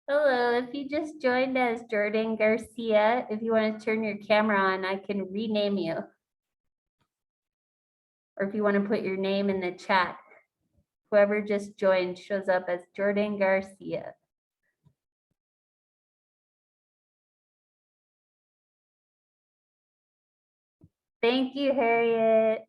Hello, if you just joined as Jordan Garcia, if you want to turn your camera on, I can rename you. Or if you want to put your name in the chat, whoever just joined shows up as Jordan Garcia. Thank you, Harriet.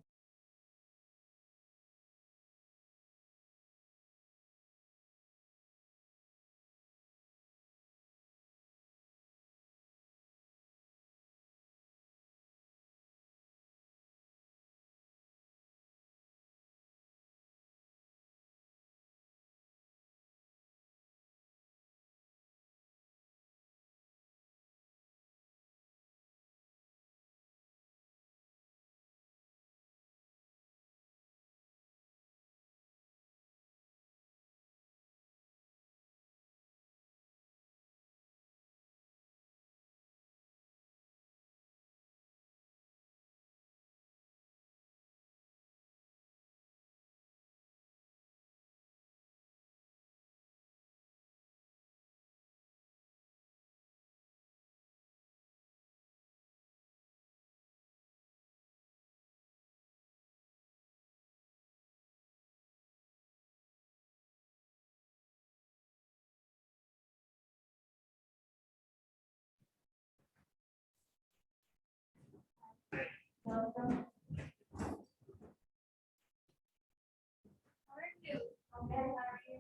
Welcome. How are you? Okay, how are you?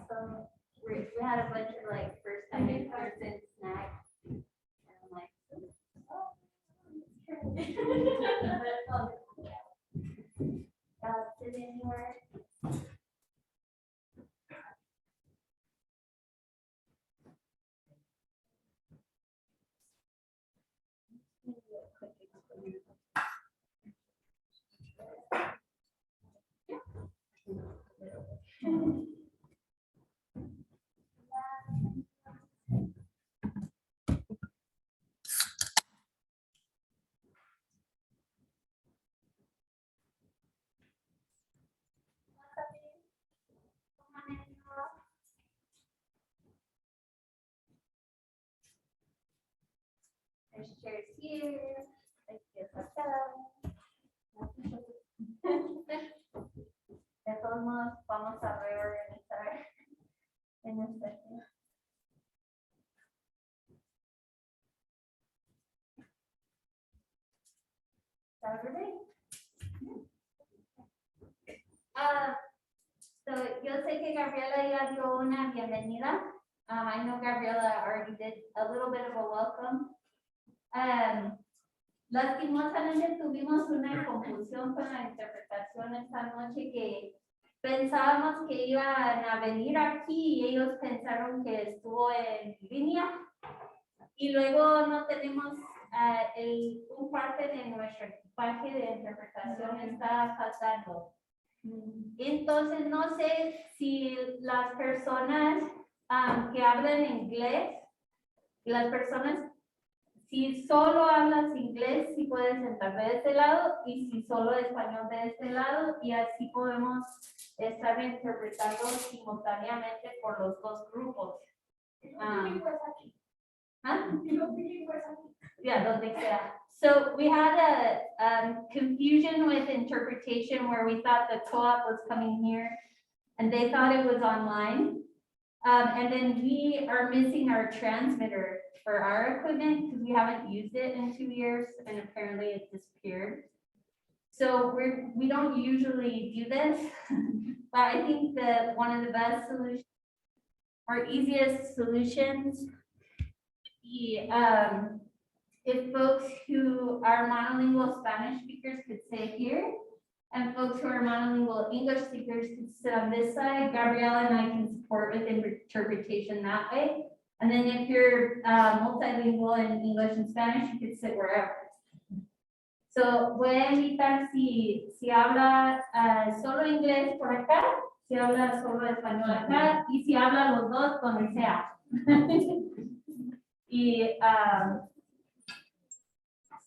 So we had a bunch of like first time in person snacks. And I'm like, oh, sit anywhere. There's chairs here. There's chairs acá. De todos modos, vamos a reorganizar en este. Saturday. So yo sé que Gabriela ya dio una bienvenida. I know Gabriela already did a little bit of a welcome. Lastimosamente tuvimos una confusión con la interpretación esta noche que pensábamos que iban a venir aquí y ellos pensaron que estuvo en línea y luego no tenemos un parte de nuestro equipaje de interpretación está faltando. Entonces no sé si las personas que hablan inglés, las personas si solo hablas inglés, si puedes sentarme de este lado y si solo español de este lado y así podemos estar interpretando simultáneamente por los dos grupos. Yeah, donde sea. So we had a confusion with interpretation where we thought the co-op was coming here and they thought it was online. And then we are missing our transmitter for our equipment because we haven't used it in 2 years and apparently it disappeared. So we don't usually do this, but I think that one of the best solutions or easiest solutions would be if folks who are monolingual Spanish speakers could sit here and folks who are monolingual English speakers could sit on this side. Gabriela and I can support with interpretation that way. And then if you're multilingual in English and Spanish, you could sit wherever. So voy a invitar si habla solo inglés por acá, si habla solo español acá, y si habla los dos, donde sea. Y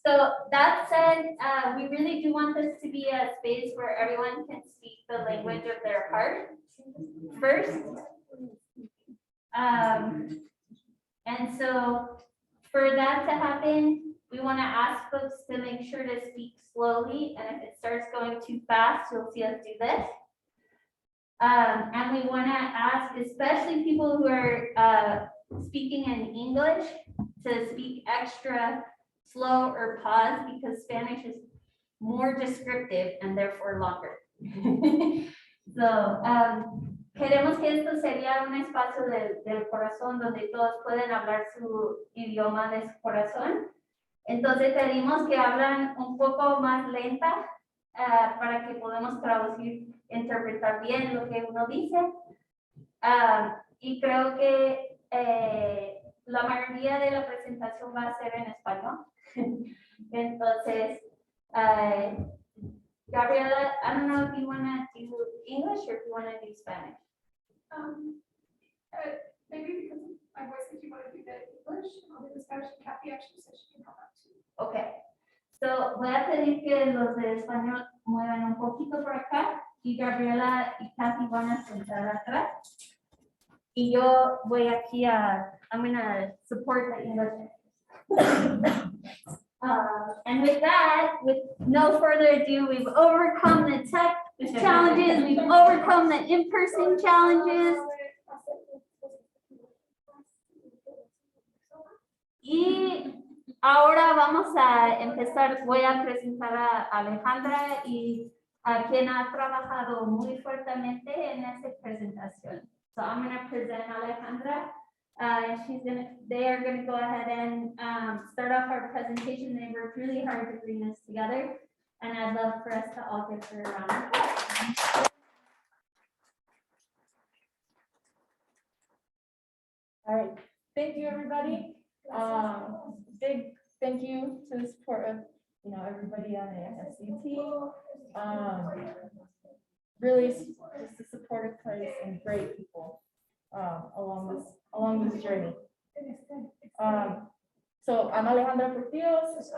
so that said, we really do want this to be a space where everyone can speak the language of their heart. first. And so for that to happen, we want to ask folks to make sure to speak slowly. And if it starts going too fast, you'll see us do this. And we want to ask, especially people who are speaking in English, to speak extra slow or pause, because Spanish is more descriptive and therefore longer. So, queremos que esto sería un espacio del corazón donde todos pueden hablar su idioma de su corazón. Entonces pedimos que hablan un poco más lenta para que podamos traducir, interpretar bien lo que uno dice. Y creo que la mayoría de la presentación va a ser en español. Entonces, Gabriela, I don't know if you want to do English or if you want to do Spanish. Maybe because of my voice, if you want to do the English, I'll do the Spanish, and Kathy actually said she can help out too. Okay. So voy a pedir que los de español muevan un poquito por acá y Gabriela y Kathy van a sentar atrás. Y yo voy aquí I'm gonna support the English. And with that, with no further ado, we've overcome the tech challenges, we've overcome the in-person challenges. Y ahora vamos a empezar, voy a presentar a Alejandra y a quien ha trabajado muy fuertemente en esta presentación. So I'm going to present Alejandra. They are going to go ahead and start off our presentation. They worked really hard to bring this together, and I'd love for us to all give her a round of applause. All right, thank you, everybody. Big thank you to the support of everybody on the SC team. Really just a supportive place and great people along this journey. So I'm Alejandra Portillos.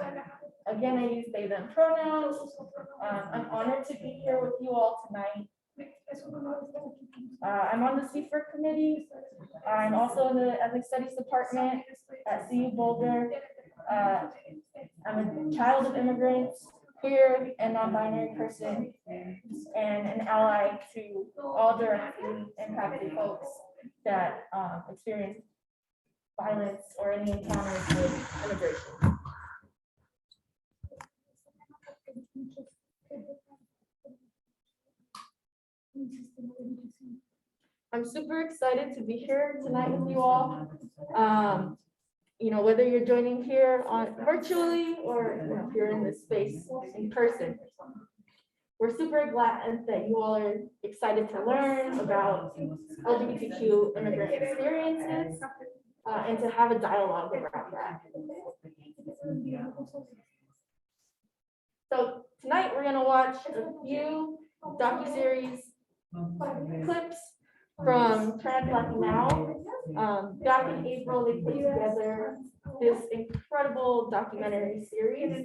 Again, I use they them pronouns. I'm honored to be here with you all tonight. I'm on the CFIR committee. I'm also in the Ethnic Studies department at CU Boulder. I'm a child of immigrants, queer and non-binary person, and an ally to all directly impacted folks that experience violence or any encounters with immigration. I'm super excited to be here tonight with you all. Whether you're joining here on virtually or if you're in this space in person, we're super glad that you all are excited to learn about LGBTQ immigrant experiences and to have a dialogue around that. So tonight we're going to watch a few docuseries clips from Trans Latina Now. Back in April, they put together this incredible documentary series.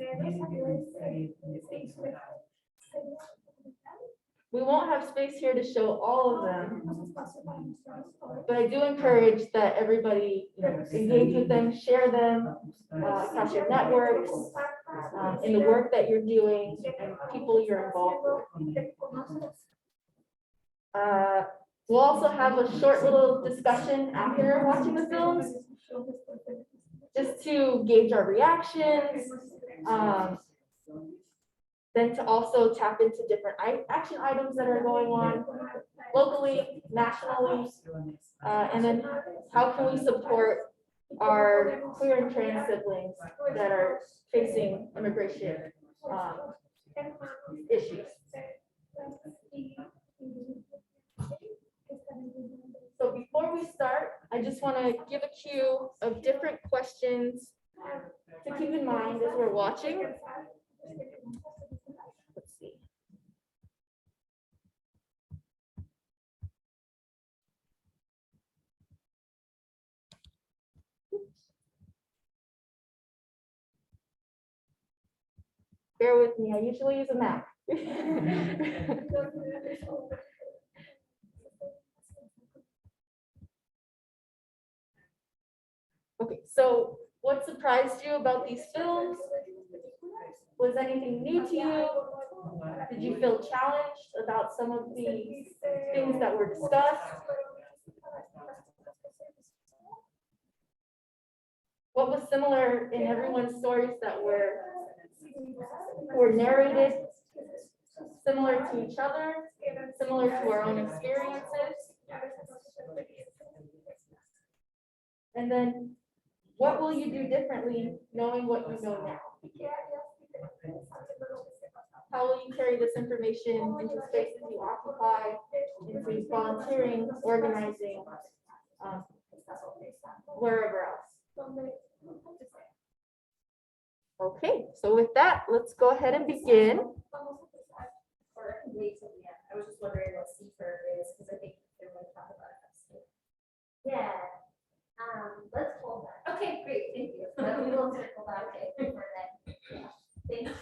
We won't have space here to show all of them, but I do encourage that everybody engage with them, share them across your networks, in the work that you're doing, and people you're involved with. We'll also have a short little discussion after watching the films, just to gauge our reactions, then to also tap into different action items that are going on locally, nationally, and then how can we support our queer and trans siblings that are facing immigration issues. So before we start, I just want to give a cue of different questions to keep in mind as we're watching. Let's see. Bear with me, I usually use a map. So what surprised you about these films? Was anything new to you? Did you feel challenged about some of the things that were discussed? What was similar in everyone's stories that were narrated, similar to each other, similar to our own experiences? And then what will you do differently knowing what you know now? How will you carry this information into spaces you occupy, into volunteering, organizing, wherever else? Okay, so with that, let's go ahead and begin. I was just wondering what CFIR is, because I think they're going to talk about it. Yeah, let's hold that. Okay, great, thank you. But we will circle back for that. Yeah. Thank you.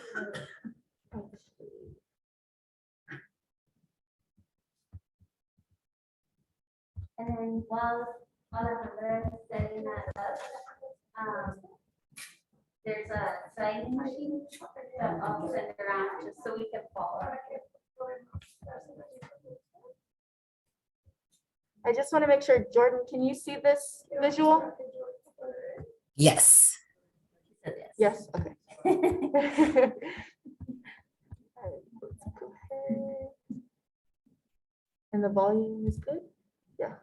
And then while I'm setting that up, there's a signing machine that I'll send around just so we can follow. I just want to make sure, Jordan, can you see this visual? Yes. Yes, okay. And the volume is good? Yeah.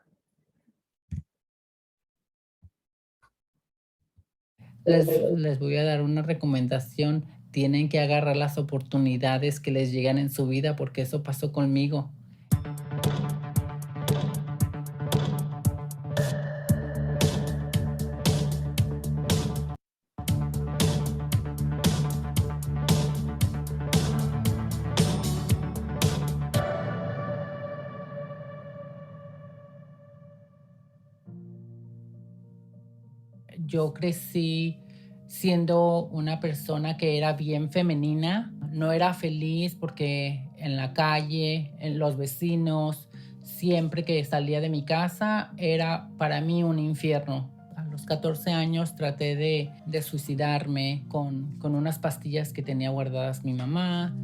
Les voy a dar una recomendación. Tienen que agarrar las oportunidades que les llegan en su vida porque eso pasó conmigo. Yo crecí siendo una persona que era bien femenina. No era feliz porque en la calle, en los vecinos, siempre que salía de mi casa era para mí un infierno. A los 14 años traté de suicidarme con unas pastillas que tenía guardadas mi mamá.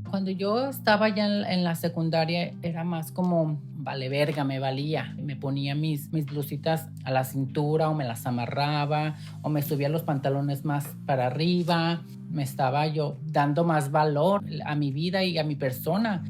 Cuando yo estaba ya en la secundaria era más como vale verga, me valía. Me ponía mis blusitas a la cintura o me las amarraba o me subía los pantalones más para arriba. Me estaba yo dando más valor a mi vida y a mi persona.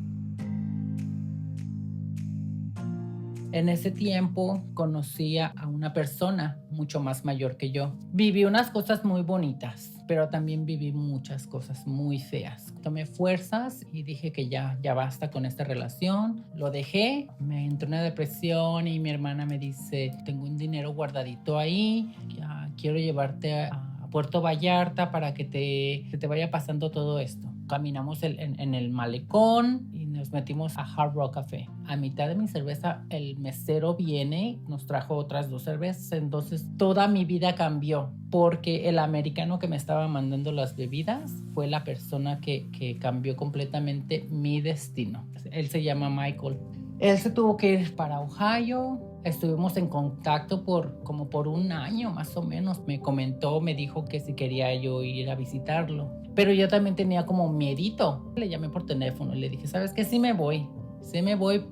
En ese tiempo conocí a una persona mucho más mayor que yo. Viví unas cosas muy bonitas, pero también viví muchas cosas muy feas. Tomé fuerzas y dije que ya basta con esta relación. Lo dejé, me entró una depresión y mi hermana me dice, tengo un dinero guardadito ahí, ya quiero llevarte a Puerto Vallarta para que te vaya pasando todo esto. Caminamos en el malecón y nos metimos a Hard Rock Café. A mitad de mi cerveza, el mesero viene, nos trajo otras 2 cervezas. Entonces, toda mi vida cambió porque el americano que me estaba mandando las bebidas fue la persona que cambió completamente mi destino. Él se llama Michael. Él se tuvo que ir para Ohio. Estuvimos en contacto como por un año más o menos. Me comentó, me dijo que si quería yo ir a visitarlo. Pero yo también tenía como miedito. Le llamé por teléfono y le dije, ¿sabes qué? Sí me voy,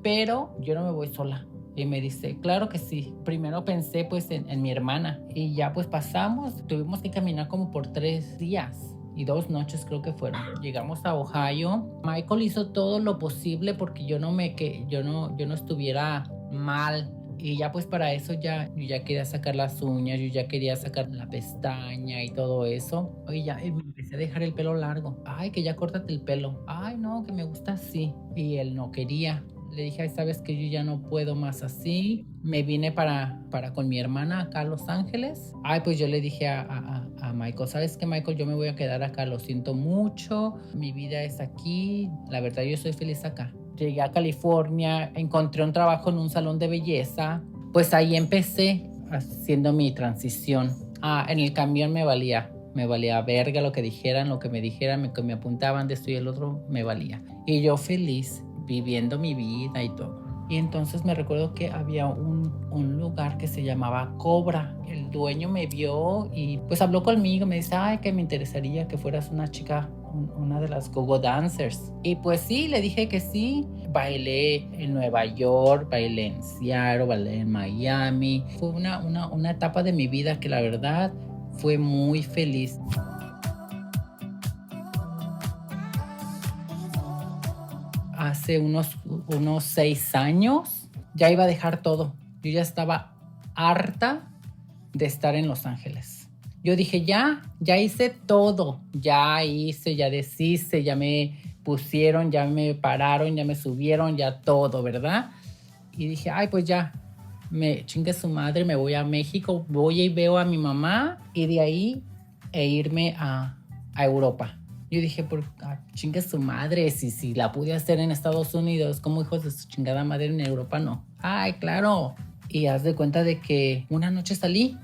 pero yo no me voy sola. Y me dice, claro que sí. Primero pensé pues en mi hermana y ya pues pasamos. Tuvimos que caminar como por 3 días. Y 2 noches creo que fueron. Llegamos a Ohio. Michael hizo todo lo posible porque yo no estuviera mal. Y ya pues para eso yo ya quería sacar las uñas, yo ya quería sacar la pestaña y todo eso. Y ya me empecé a dejar el pelo largo. Ay, que ya córtate el pelo. Ay, no, que me gusta así. Y él no quería. Le dije, ay, sabes que yo ya no puedo más así. Me vine para con mi hermana acá a Los Ángeles. Ay, pues yo le dije a Michael, ¿sabes qué, Michael? Yo me voy a quedar acá, lo siento mucho. Mi vida es aquí. La verdad, yo soy feliz acá. Llegué a California, encontré un trabajo en un salón de belleza. Pues ahí empecé haciendo mi transición. En el camión me valía verga lo que dijeran, lo que me dijeran, que me apuntaban de esto y el otro, me valía. Y yo feliz, viviendo mi vida y todo. Y entonces me recuerdo que había un lugar que se llamaba Cobra. El dueño me vio y pues habló conmigo, me dice, ay, que me interesaría que fueras una chica, una de las go-go dancers. Y pues sí, le dije que sí. Bailé en Nueva York, bailé en Seattle, bailé en Miami. Fue una etapa de mi vida que la verdad fue muy feliz. Hace unos 6 años ya iba a dejar todo. Yo ya estaba harta de estar en Los Ángeles. Yo dije, ya hice todo. Ya hice, ya deshice, ya me pusieron, ya me pararon, ya me subieron, ya todo, ¿verdad? Y dije, ay, pues ya, me chingue su madre, me voy a México, voy y veo a mi mamá y de ahí irme a Europa. Yo dije, chingue su madre, si la pude hacer en Estados Unidos, como hijos de su chingada madre en Europa, no. Ay, claro. Y haz de cuenta de que una noche salí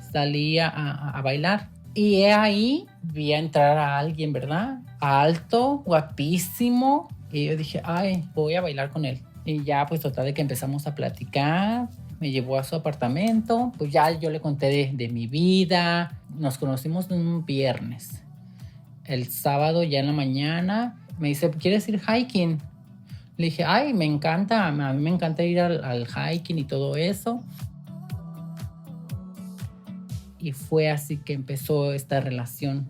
a bailar. Y ahí vi a entrar a alguien, ¿verdad? Alto, guapísimo. Y yo dije, ay, voy a bailar con él. Y ya, pues total de que empezamos a platicar. Me llevó a su apartamento. Pues ya yo le conté de mi vida. Nos conocimos un viernes. El sábado ya en la mañana me dice, ¿quieres ir hiking? Le dije, ay, me encanta. A mí me encanta ir al hiking y todo eso. Y fue así que empezó esta relación.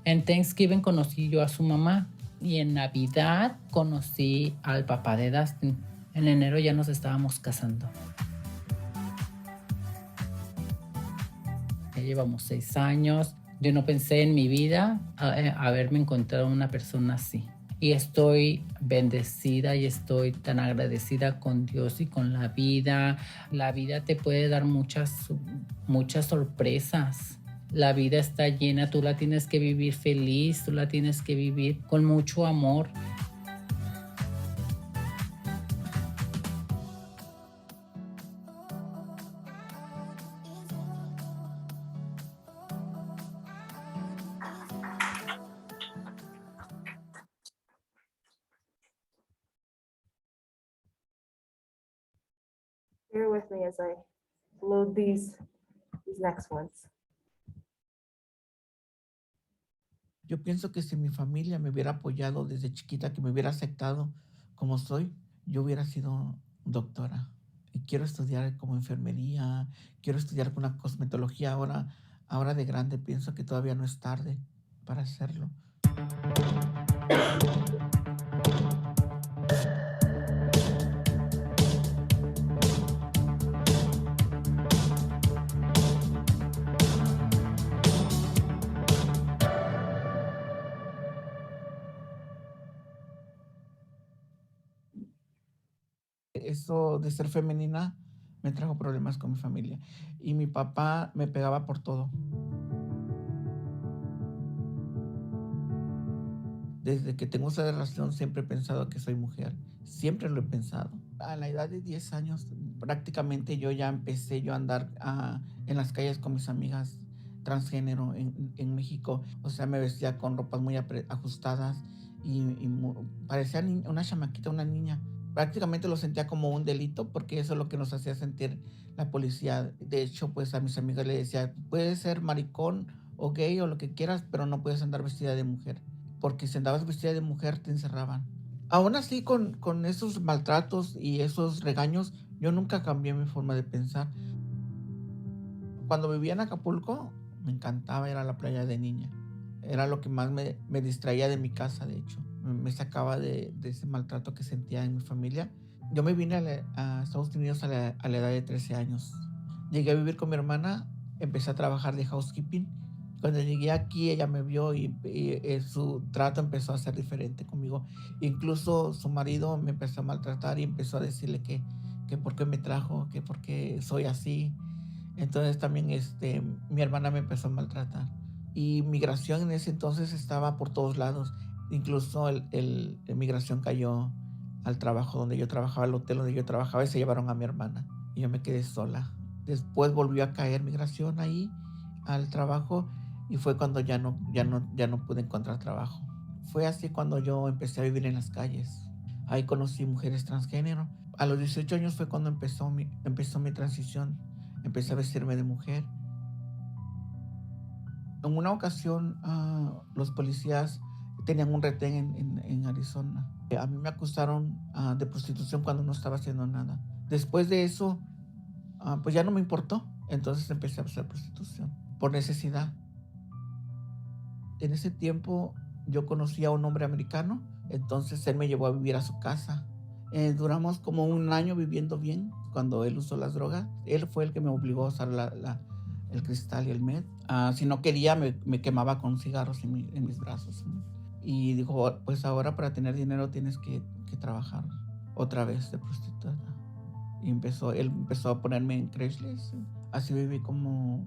En Thanksgiving conocí yo a su mamá y en Navidad conocí al papá de Dustin. En enero ya nos estábamos casando. Ya llevamos 6 años. Yo no pensé en mi vida haberme encontrado una persona así. Y estoy bendecida y estoy tan agradecida con Dios y con la vida. La vida te puede dar muchas sorpresas. La vida está llena, tú la tienes que vivir feliz, tú la tienes que vivir con mucho amor. Bear with me as I load these next ones. Yo pienso que si mi familia me hubiera apoyado desde chiquita, que me hubiera aceptado como soy, yo hubiera sido doctora. Y quiero estudiar como enfermería, quiero estudiar con una cosmetología ahora de grande. Pienso que todavía no es tarde para hacerlo. Eso de ser femenina me trajo problemas con mi familia. Y mi papá me pegaba por todo. Desde que tengo esa relación siempre he pensado que soy mujer. Siempre lo he pensado. A la edad de 10 años prácticamente yo ya empecé yo a andar en las calles con mis amigas transgénero en México. O sea, me vestía con ropas muy ajustadas y parecía una chamaquita, una niña. Prácticamente lo sentía como un delito porque eso es lo que nos hacía sentir la policía. De hecho, pues a mis amigas les decía, puedes ser maricón o gay o lo que quieras, pero no puedes andar vestida de mujer. Porque si andabas vestida de mujer te encerraban. Aún así, con esos maltratos y esos regaños, yo nunca cambié mi forma de pensar. Cuando vivía en Acapulco, me encantaba ir a la playa de niña. Era lo que más me distraía de mi casa, de hecho. Me sacaba de ese maltrato que sentía en mi familia. Yo me vine a Estados Unidos a la edad de 13 años. Llegué a vivir con mi hermana, empecé a trabajar de housekeeping. Cuando llegué aquí, ella me vio y su trato empezó a ser diferente conmigo. Incluso su marido me empezó a maltratar y empezó a decirle que por qué me trajo, que por qué soy así. Entonces también mi hermana me empezó a maltratar. Y migración en ese entonces estaba por todos lados. Incluso la migración cayó al trabajo donde yo trabajaba, al hotel donde yo trabajaba, y se llevaron a mi hermana. Y yo me quedé sola. Después volvió a caer migración ahí al trabajo y fue cuando ya no pude encontrar trabajo. Fue así cuando yo empecé a vivir en las calles. Ahí conocí mujeres transgénero. A los 18 años fue cuando empezó mi transición. Empecé a vestirme de mujer. En una ocasión, los policías tenían un retén en Arizona. A mí me acusaron de prostitución cuando no estaba haciendo nada. Después de eso, pues ya no me importó. Entonces empecé a hacer prostitución por necesidad. En ese tiempo yo conocí a un hombre americano, entonces él me llevó a vivir a su casa. Duramos como un año viviendo bien cuando él usó las drogas. Él fue el que me obligó a usar el cristal y el med. Si no quería, me quemaba con cigarros en mis brazos. Y dijo, pues ahora para tener dinero tienes que trabajar otra vez de prostituta. Y él empezó a ponerme en Craigslist. Así viví como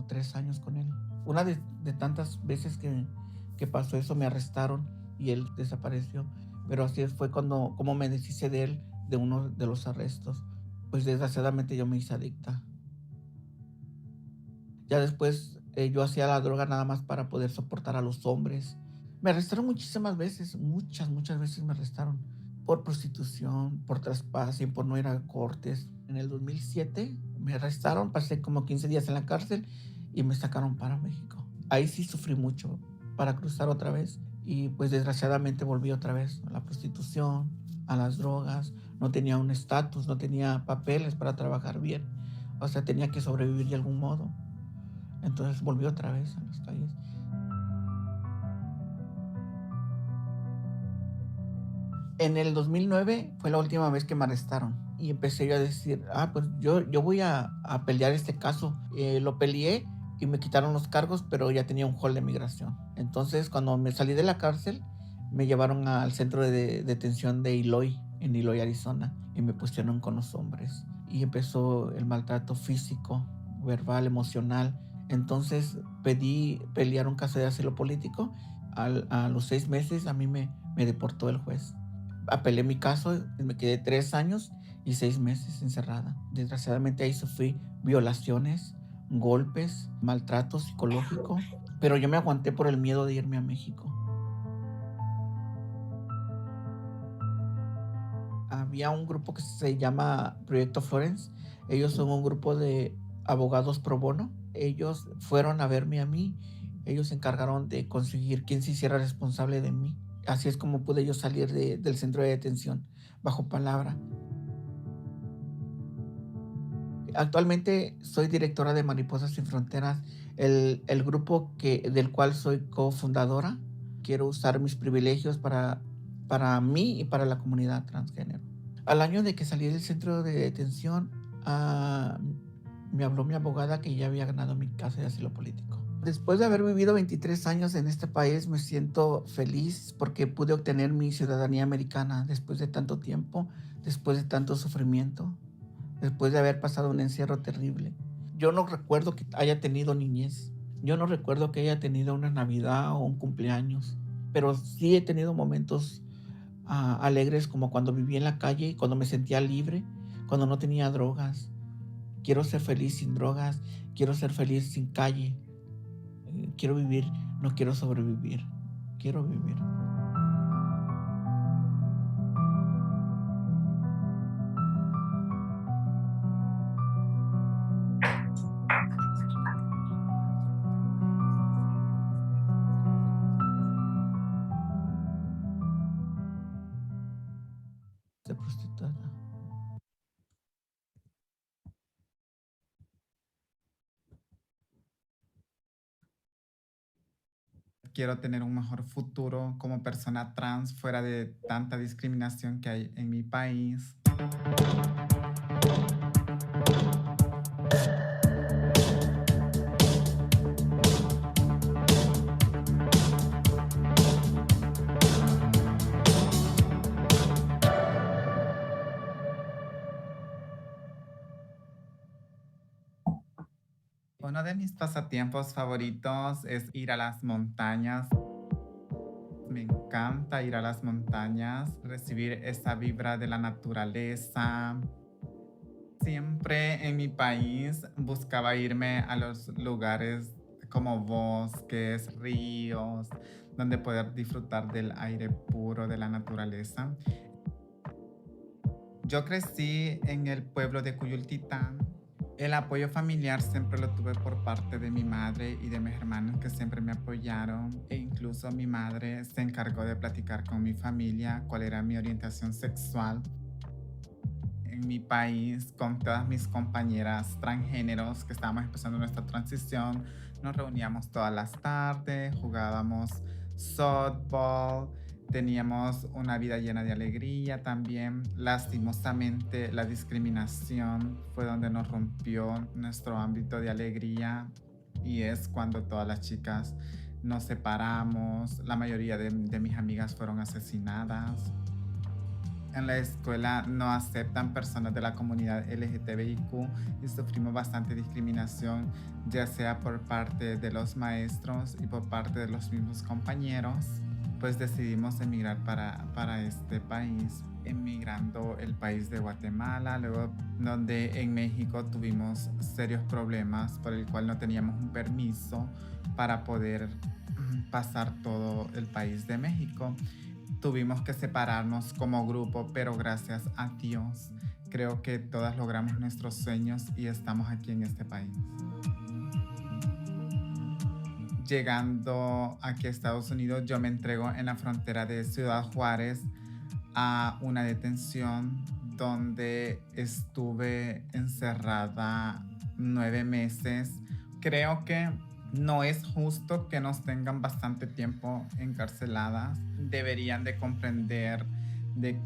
3 años con él. Una de tantas veces que pasó eso, me arrestaron y él desapareció. Pero así fue como me deshice de él, de uno de los arrestos. Pues desgraciadamente yo me hice adicta. Ya después yo hacía la droga nada más para poder soportar a los hombres. Me arrestaron muchísimas veces, muchas veces me arrestaron. Por prostitución, por traspaso, por no ir a cortes. En el 2007 me arrestaron, pasé como 15 días en la cárcel y me sacaron para México. Ahí sí sufrí mucho para cruzar otra vez y pues desgraciadamente volví otra vez a la prostitución, a las drogas. No tenía un estatus, no tenía papeles para trabajar bien. O sea, tenía que sobrevivir de algún modo. Entonces volví otra vez a las calles. En el 2009 fue la última vez que me arrestaron y empecé yo a decir, pues yo voy a pelear este caso. Lo peleé y me quitaron los cargos, pero ya tenía un hold de migración. Entonces, cuando me salí de la cárcel, me llevaron al centro de detención de Eloy, en Eloy, Arizona, y me pusieron con los hombres. Y empezó el maltrato físico, verbal, emocional. Entonces pedí pelear un caso de asilo político. A los 6 meses a mí me deportó el juez. Apelé mi caso y me quedé 3 años y 6 meses encerrada. Desgraciadamente ahí sufrí violaciones, golpes, maltrato psicológico, pero yo me aguanté por el miedo de irme a México. Había un grupo que se llama Proyecto Florence. Ellos son un grupo de abogados pro bono. Ellos fueron a verme a mí. Ellos se encargaron de conseguir quién se hiciera responsable de mí. Así es como pude yo salir del centro de detención bajo palabra. Actualmente soy directora de Mariposas Sin Fronteras, el grupo del cual soy cofundadora. Quiero usar mis privilegios para mí y para la comunidad transgénero. Al año de que salí del centro de detención, me habló mi abogada que ya había ganado mi caso de asilo político. Después de haber vivido 23 años en este país, me siento feliz porque pude obtener mi ciudadanía americana después de tanto tiempo, después de tanto sufrimiento, después de haber pasado un encierro terrible. Yo no recuerdo que haya tenido niñez. Yo no recuerdo que haya tenido una Navidad o un cumpleaños, pero sí he tenido momentos alegres como cuando viví en la calle, cuando me sentía libre, cuando no tenía drogas. Quiero ser feliz sin drogas, quiero ser feliz sin calle. Quiero vivir, no quiero sobrevivir. Quiero vivir. Ser prostituta. Quiero tener un mejor futuro como persona trans fuera de tanta discriminación que hay en mi país. Uno de mis pasatiempos favoritos es ir a las montañas. Me encanta ir a las montañas, recibir esa vibra de la naturaleza. Siempre en mi país buscaba irme a los lugares como bosques, ríos, donde poder disfrutar del aire puro de la naturaleza. Yo crecí en el pueblo de Cuyultitán. El apoyo familiar siempre lo tuve por parte de mi madre y de mis hermanos que siempre me apoyaron, e incluso mi madre se encargó de platicar con mi familia cuál era mi orientación sexual. En mi país, con todas mis compañeras transgéneros que estábamos empezando nuestra transición, nos reuníamos todas las tardes, jugábamos softball, teníamos una vida llena de alegría también. Lastimosamente, la discriminación fue donde nos rompió nuestro ámbito de alegría, y es cuando todas las chicas nos separamos. La mayoría de mis amigas fueron asesinadas. En la escuela no aceptan personas de la comunidad LGTBIQ y sufrimos bastante discriminación, ya sea por parte de los maestros y por parte de los mismos compañeros. Pues decidimos emigrar para este país, emigrando el país de Guatemala, luego donde en México tuvimos serios problemas por el cual no teníamos un permiso para poder pasar todo el país de México. Tuvimos que separarnos como grupo, pero gracias a Dios creo que todas logramos nuestros sueños y estamos aquí en este país. Llegando aquí a Estados Unidos, yo me entrego en la frontera de Ciudad Juárez a una detención donde estuve encerrada 9 meses. Creo que no es justo que nos tengan bastante tiempo encarceladas. Deberían de comprender de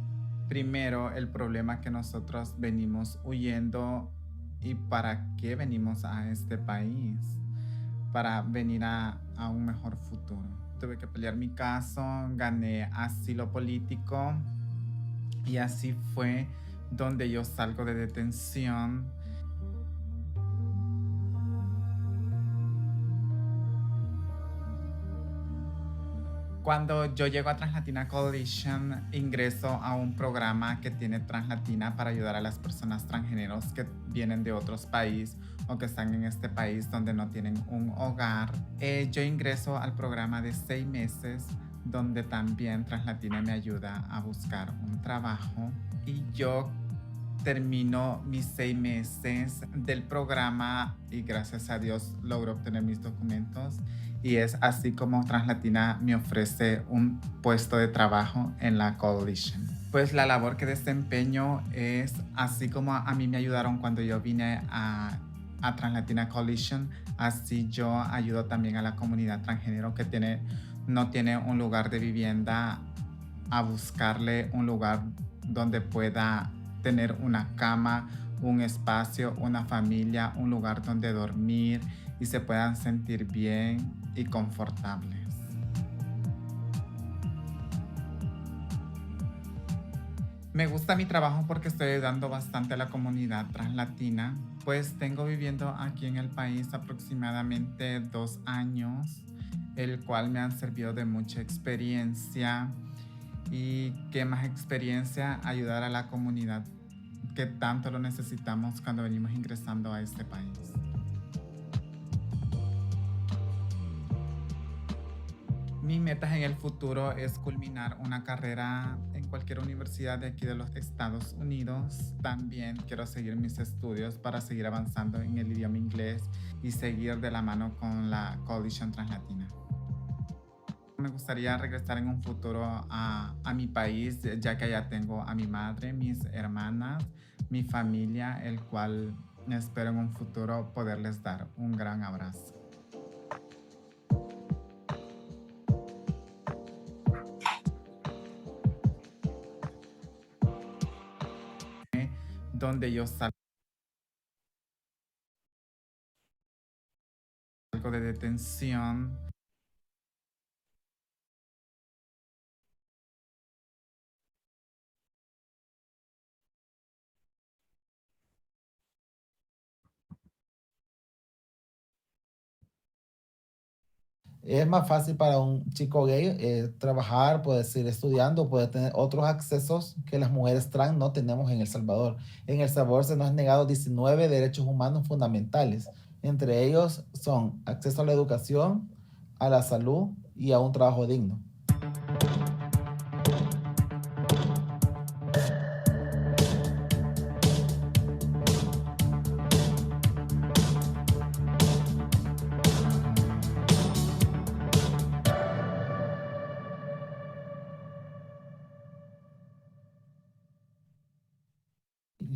primero el problema que nosotros venimos huyendo y para qué venimos a este país, para venir a un mejor futuro. Tuve que pelear mi caso, gané asilo político y así fue donde yo salgo de detención. Cuando yo llego a Translatina Coalition, ingreso a un programa que tiene Translatina para ayudar a las personas transgéneros que vienen de otros países o que están en este país donde no tienen un hogar. Yo ingreso al programa de 6 meses donde también Translatina me ayuda a buscar un trabajo, y yo termino mis 6 meses del programa y gracias a Dios logro obtener mis documentos, y es así como Translatina me ofrece un puesto de trabajo en la Coalition. Pues la labor que desempeño es así como a mí me ayudaron cuando yo vine a Translatina Coalition, así yo ayudo también a la comunidad transgénero que no tiene un lugar de vivienda, a buscarle un lugar donde pueda tener una cama, un espacio, una familia, un lugar donde dormir y se puedan sentir bien y confortables. Me gusta mi trabajo porque estoy ayudando bastante a la comunidad translatina, pues tengo viviendo aquí en el país aproximadamente 2 años, el cual me han servido de mucha experiencia. Y qué más experiencia, ayudar a la comunidad que tanto lo necesitamos cuando venimos ingresando a este país. Mi meta en el futuro es culminar una carrera en cualquier universidad de aquí de los Estados Unidos. También quiero seguir mis estudios para seguir avanzando en el idioma inglés y seguir de la mano con la Coalition Translatina. Me gustaría regresar en un futuro a mi país, ya que allá tengo a mi madre, mis hermanas, mi familia, el cual espero en un futuro poderles dar un gran abrazo. Donde yo salgo de detención. Es más fácil para un chico gay trabajar, puede seguir estudiando, puede tener otros accesos que las mujeres trans no tenemos en El Salvador. En El Salvador se nos han negado 19 derechos humanos fundamentales. Entre ellos son acceso a la educación, a la salud y a un trabajo digno.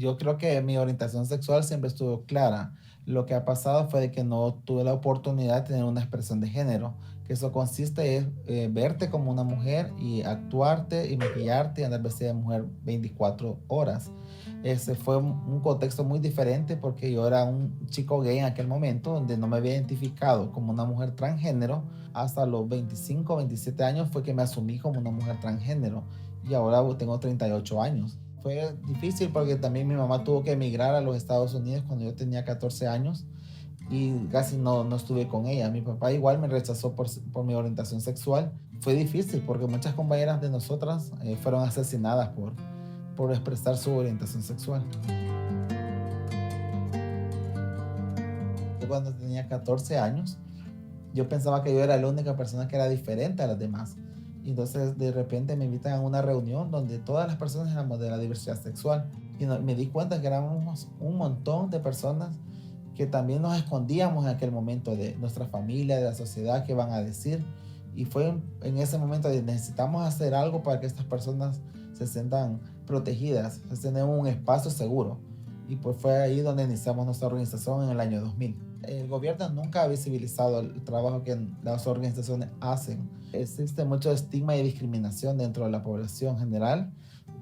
Yo creo que mi orientación sexual siempre estuvo clara. Lo que ha pasado fue de que no tuve la oportunidad de tener una expresión de género, que eso consiste en verte como una mujer y actuarte y maquillarte y andar vestida de mujer 24 horas. Ese fue un contexto muy diferente porque yo era un chico gay en aquel momento donde no me había identificado como una mujer transgénero. Hasta los 25, 27 años fue que me asumí como una mujer transgénero y ahora tengo 38 años. Fue difícil porque también mi mamá tuvo que emigrar a los Estados Unidos cuando yo tenía 14 años y casi no estuve con ella. Mi papá igual me rechazó por mi orientación sexual. Fue difícil porque muchas compañeras de nosotras fueron asesinadas por expresar su orientación sexual. Yo cuando tenía 14 años, yo pensaba que yo era la única persona que era diferente a las demás. Y entonces de repente me invitan a una reunión donde todas las personas éramos de la diversidad sexual. Y me di cuenta que éramos un montón de personas que también nos escondíamos en aquel momento de nuestra familia, de la sociedad, que van a decir. Y fue en ese momento de necesitamos hacer algo para que estas personas se sientan protegidas, se tengan un espacio seguro. Y pues fue ahí donde iniciamos nuestra organización en el año 2000. El gobierno nunca ha visibilizado el trabajo que las organizaciones hacen. Existe mucho estigma y discriminación dentro de la población general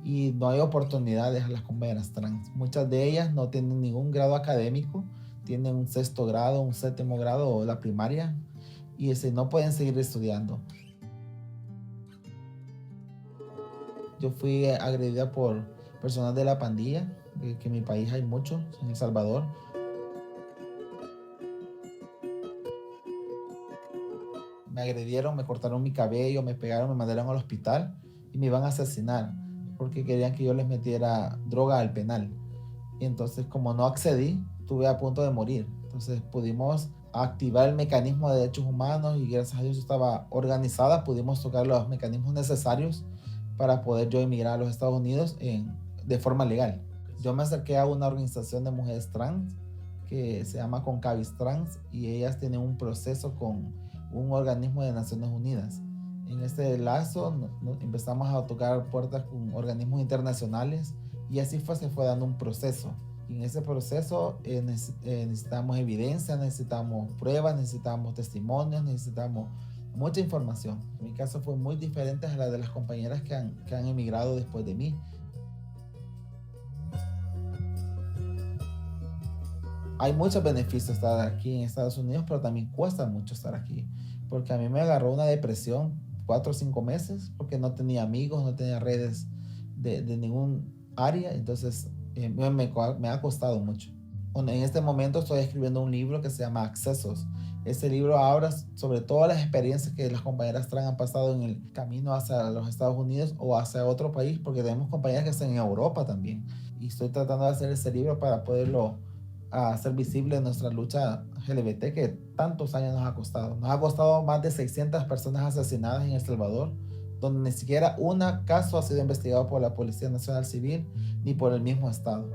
y no hay oportunidades a las compañeras trans. Muchas de ellas no tienen ningún grado académico, tienen un 6º grado, un 7º grado o la primaria y no pueden seguir estudiando. Yo fui agredida por personas de la pandilla, que en mi país hay muchos, en El Salvador. Me agredieron, me cortaron mi cabello, me pegaron, me mandaron al hospital y me iban a asesinar porque querían que yo les metiera droga al penal. Y entonces, como no accedí, estuve a punto de morir. Entonces pudimos activar el mecanismo de derechos humanos y gracias a Dios estaba organizada, pudimos tocar los mecanismos necesarios para poder yo emigrar a los Estados Unidos de forma legal. Yo me acerqué a una organización de mujeres trans que se llama Concavis Trans y ellas tienen un proceso con un organismo de Naciones Unidas. En este lazo empezamos a tocar puertas con organismos internacionales y así se fue dando un proceso. Y en ese proceso necesitamos evidencia, necesitamos pruebas, necesitamos testimonios, necesitamos mucha información. En mi caso fue muy diferente a la de las compañeras que han emigrado después de mí. Hay muchos beneficios estar aquí en Estados Unidos, pero también cuesta mucho estar aquí, porque a mí me agarró una depresión 4 o 5 meses, porque no tenía amigos, no tenía redes de ningún área, entonces me ha costado mucho. En este momento estoy escribiendo un libro que se llama Accesos. Este libro habla sobre todas las experiencias que las compañeras trans han pasado en el camino hacia los Estados Unidos o hacia otro país, porque tenemos compañeras que están en Europa también. Y estoy tratando de hacer ese libro para poderlo hacer visible nuestra lucha LGBT que tantos años nos ha costado. Nos ha costado más de 600 personas asesinadas en El Salvador, donde ni siquiera un caso ha sido investigado por la Policía Nacional Civil ni por el mismo Estado.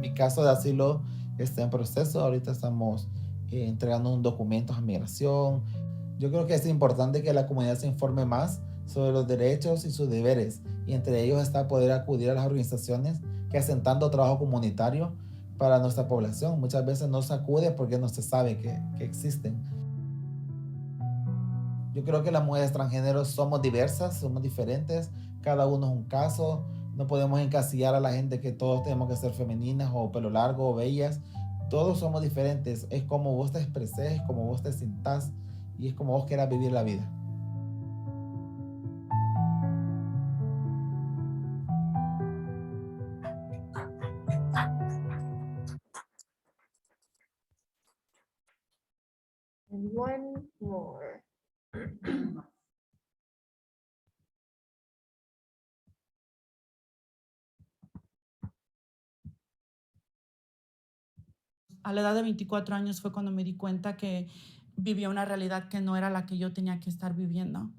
Mi caso de asilo está en proceso. Ahorita estamos entregando un documento a migración. Yo creo que es importante que la comunidad se informe más sobre los derechos y sus deberes, y entre ellos está poder acudir a las organizaciones que hacen tanto trabajo comunitario para nuestra población. Muchas veces no se acude porque no se sabe que existen. Yo creo que las mujeres transgénero somos diversas, somos diferentes, cada uno es un caso. No podemos encasillar a la gente que todos tenemos que ser femeninas o pelo largo o bellas. Todos somos diferentes, es como vos te expreses, es como vos te sintás y es como vos quieras vivir la vida. And one more. A la edad de 24 años fue cuando me di cuenta que vivía una realidad que no era la que yo tenía que estar viviendo.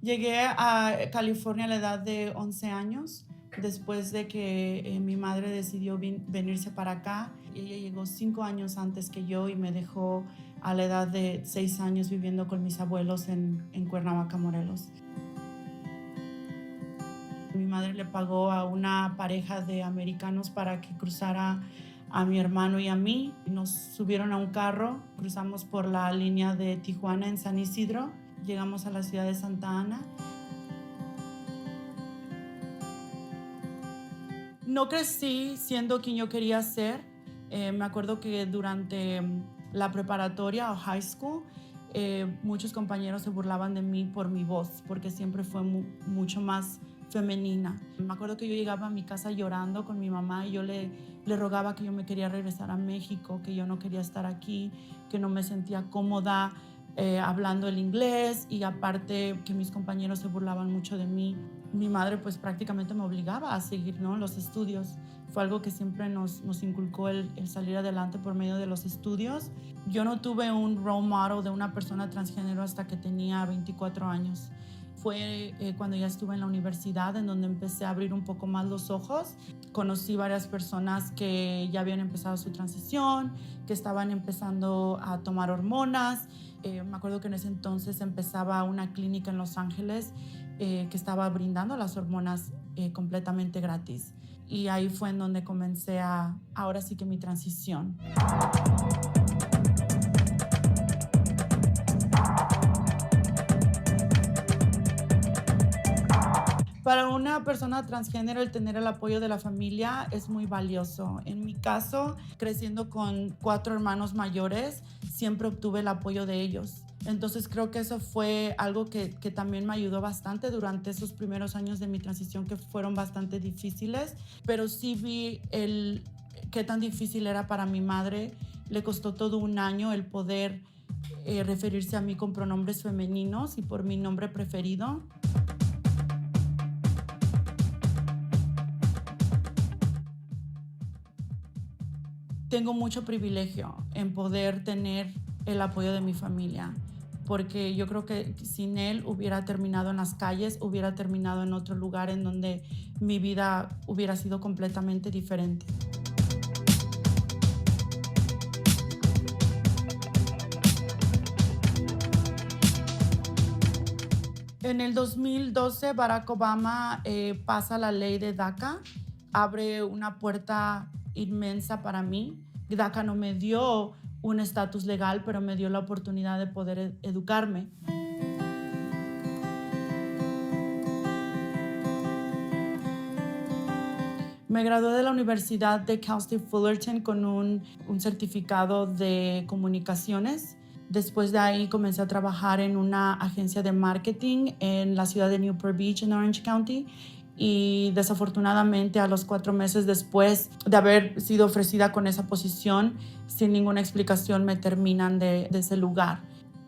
Llegué a California a la edad de 11 años, después de que mi madre decidió venirse para acá. Ella llegó 5 años antes que yo y me dejó a la edad de 6 años viviendo con mis abuelos en Cuernavaca, Morelos. Mi madre le pagó a una pareja de americanos para que cruzara a mi hermano y a mí. Nos subieron a un carro, cruzamos por la línea de Tijuana en San Isidro, llegamos a la ciudad de Santa Ana. No crecí siendo quien yo quería ser. Me acuerdo que durante la preparatoria o high school, muchos compañeros se burlaban de mí por mi voz, porque siempre fue mucho más femenina. Me acuerdo que yo llegaba a mi casa llorando con mi mamá y yo le rogaba que yo me quería regresar a México, que yo no quería estar aquí, que no me sentía cómoda hablando el inglés, y aparte que mis compañeros se burlaban mucho de mí. Mi madre pues prácticamente me obligaba a seguir, ¿no?, los estudios. Fue algo que siempre nos inculcó el salir adelante por medio de los estudios. Yo no tuve un role model de una persona transgénero hasta que tenía 24 años. Fue cuando ya estuve en la universidad en donde empecé a abrir un poco más los ojos. Conocí varias personas que ya habían empezado su transición, que estaban empezando a tomar hormonas. Me acuerdo que en ese entonces empezaba una clínica en Los Ángeles que estaba brindando las hormonas completamente gratis. Y ahí fue en donde comencé ahora sí que mi transición. Para una persona transgénero, el tener el apoyo de la familia es muy valioso. En mi caso, creciendo con 4 hermanos mayores, siempre obtuve el apoyo de ellos. Entonces creo que eso fue algo que también me ayudó bastante durante esos primeros años de mi transición, que fueron bastante difíciles, pero sí vi qué tan difícil era para mi madre. Le costó todo un año el poder referirse a mí con pronombres femeninos y por mi nombre preferido. Tengo mucho privilegio en poder tener el apoyo de mi familia, porque yo creo que sin él hubiera terminado en las calles, hubiera terminado en otro lugar en donde mi vida hubiera sido completamente diferente. En el 2012, Barack Obama pasa la ley de DACA, abre una puerta inmensa para mí. DACA no me dio un estatus legal, pero me dio la oportunidad de poder educarme. Me gradué de la Universidad de Cal State Fullerton con un certificado de comunicaciones. Después de ahí comencé a trabajar en una agencia de marketing en la ciudad de Newport Beach, en Orange County. Y desafortunadamente a los 4 meses después de haber sido ofrecida con esa posición, sin ninguna explicación me terminan de ese lugar.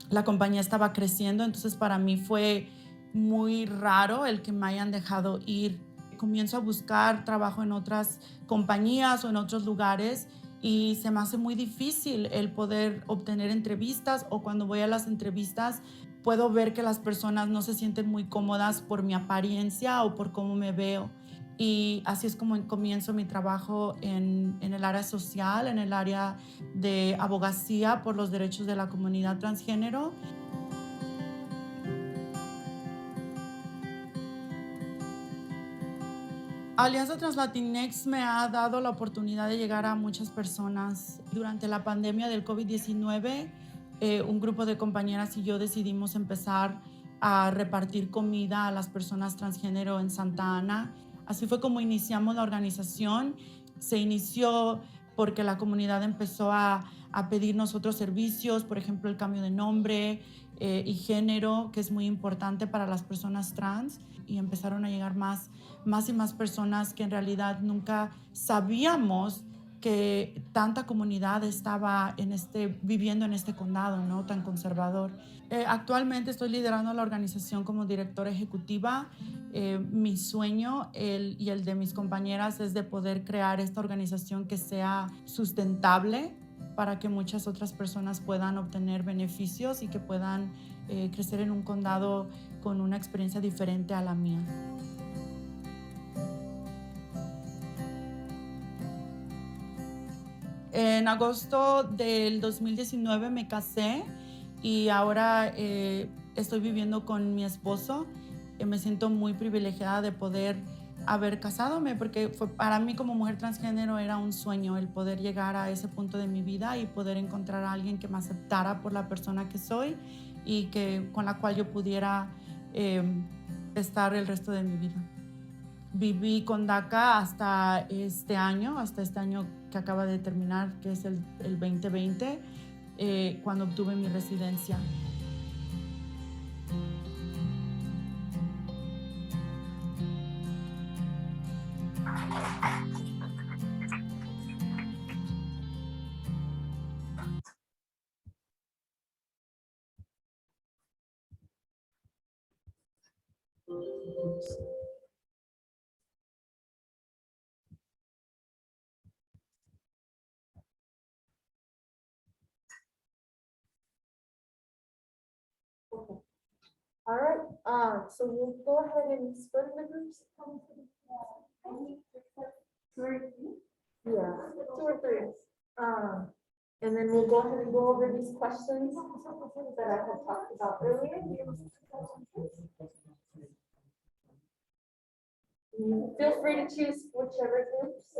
La compañía estaba creciendo, entonces para mí fue muy raro el que me hayan dejado ir. Comienzo a buscar trabajo en otras compañías o en otros lugares y se me hace muy difícil el poder obtener entrevistas, o cuando voy a las entrevistas puedo ver que las personas no se sienten muy cómodas por mi apariencia o por cómo me veo. Y así es como comienzo mi trabajo en el área social, en el área de abogacía por los derechos de la comunidad transgénero. Alianza Translatinex me ha dado la oportunidad de llegar a muchas personas. Durante la pandemia del COVID-19, un grupo de compañeras y yo decidimos empezar a repartir comida a las personas transgénero en Santa Ana. Así fue como iniciamos la organización. Se inició porque la comunidad empezó a pedirnos otros servicios, por ejemplo, el cambio de nombre y género, que es muy importante para las personas trans. Y empezaron a llegar más y más personas que en realidad nunca sabíamos que tanta comunidad estaba viviendo en este condado, ¿no?, tan conservador. Actualmente estoy liderando la organización como directora ejecutiva. Mi sueño y el de mis compañeras es de poder crear esta organización que sea sustentable, para que muchas otras personas puedan obtener beneficios y que puedan crecer en un condado con una experiencia diferente a la mía. En agosto del 2019 me casé y ahora estoy viviendo con mi esposo. Me siento muy privilegiada de poder haber casadome porque para mí como mujer transgénero era un sueño el poder llegar a ese punto de mi vida y poder encontrar a alguien que me aceptara por la persona que soy y con la cual yo pudiera estar el resto de mi vida. Viví con DACA hasta este año que acaba de terminar, que es el 2020, cuando obtuve mi residencia. All right, so we'll go ahead and split the groups. Yeah, 2 or 3. And then we'll go ahead and go over these questions that I had talked about earlier. Feel free to choose whichever group. So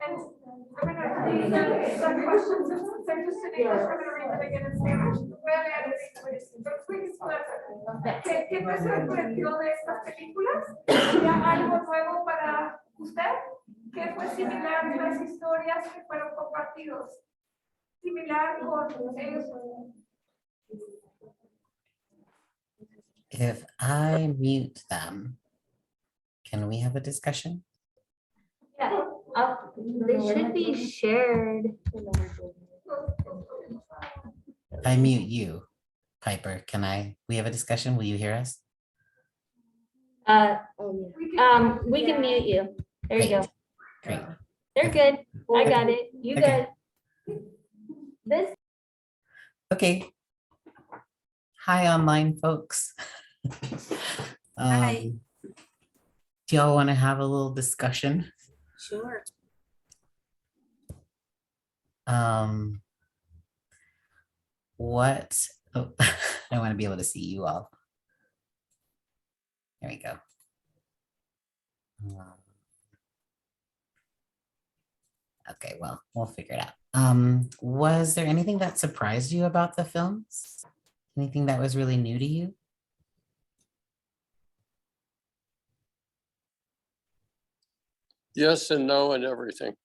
And I'm gonna read some questions, they're just in English, I'm gonna read them again in Spanish. Voy a leer en inglés, pero fui disculpada. ¿Qué no es el objetivo de estas películas? ¿Sería algo nuevo para usted? ¿Qué fue similar a las historias que fueron compartidos? Similar con ellos. If I mute them, can we have a discussion? Yeah, they should be shared. If I mute you, Piper, we have a discussion? Will you hear us? We can mute you. There you go. Great. They're good. I got it. You Okay. got this. Okay. Hi, online folks. Hi. Do y'all want to have a little discussion? Sure. What? Oh, I want to be able to see you all. There we go. Okay, well, we'll figure it out. Was there anything that surprised you about the films? Anything that was really new to you? Yes and no and everything.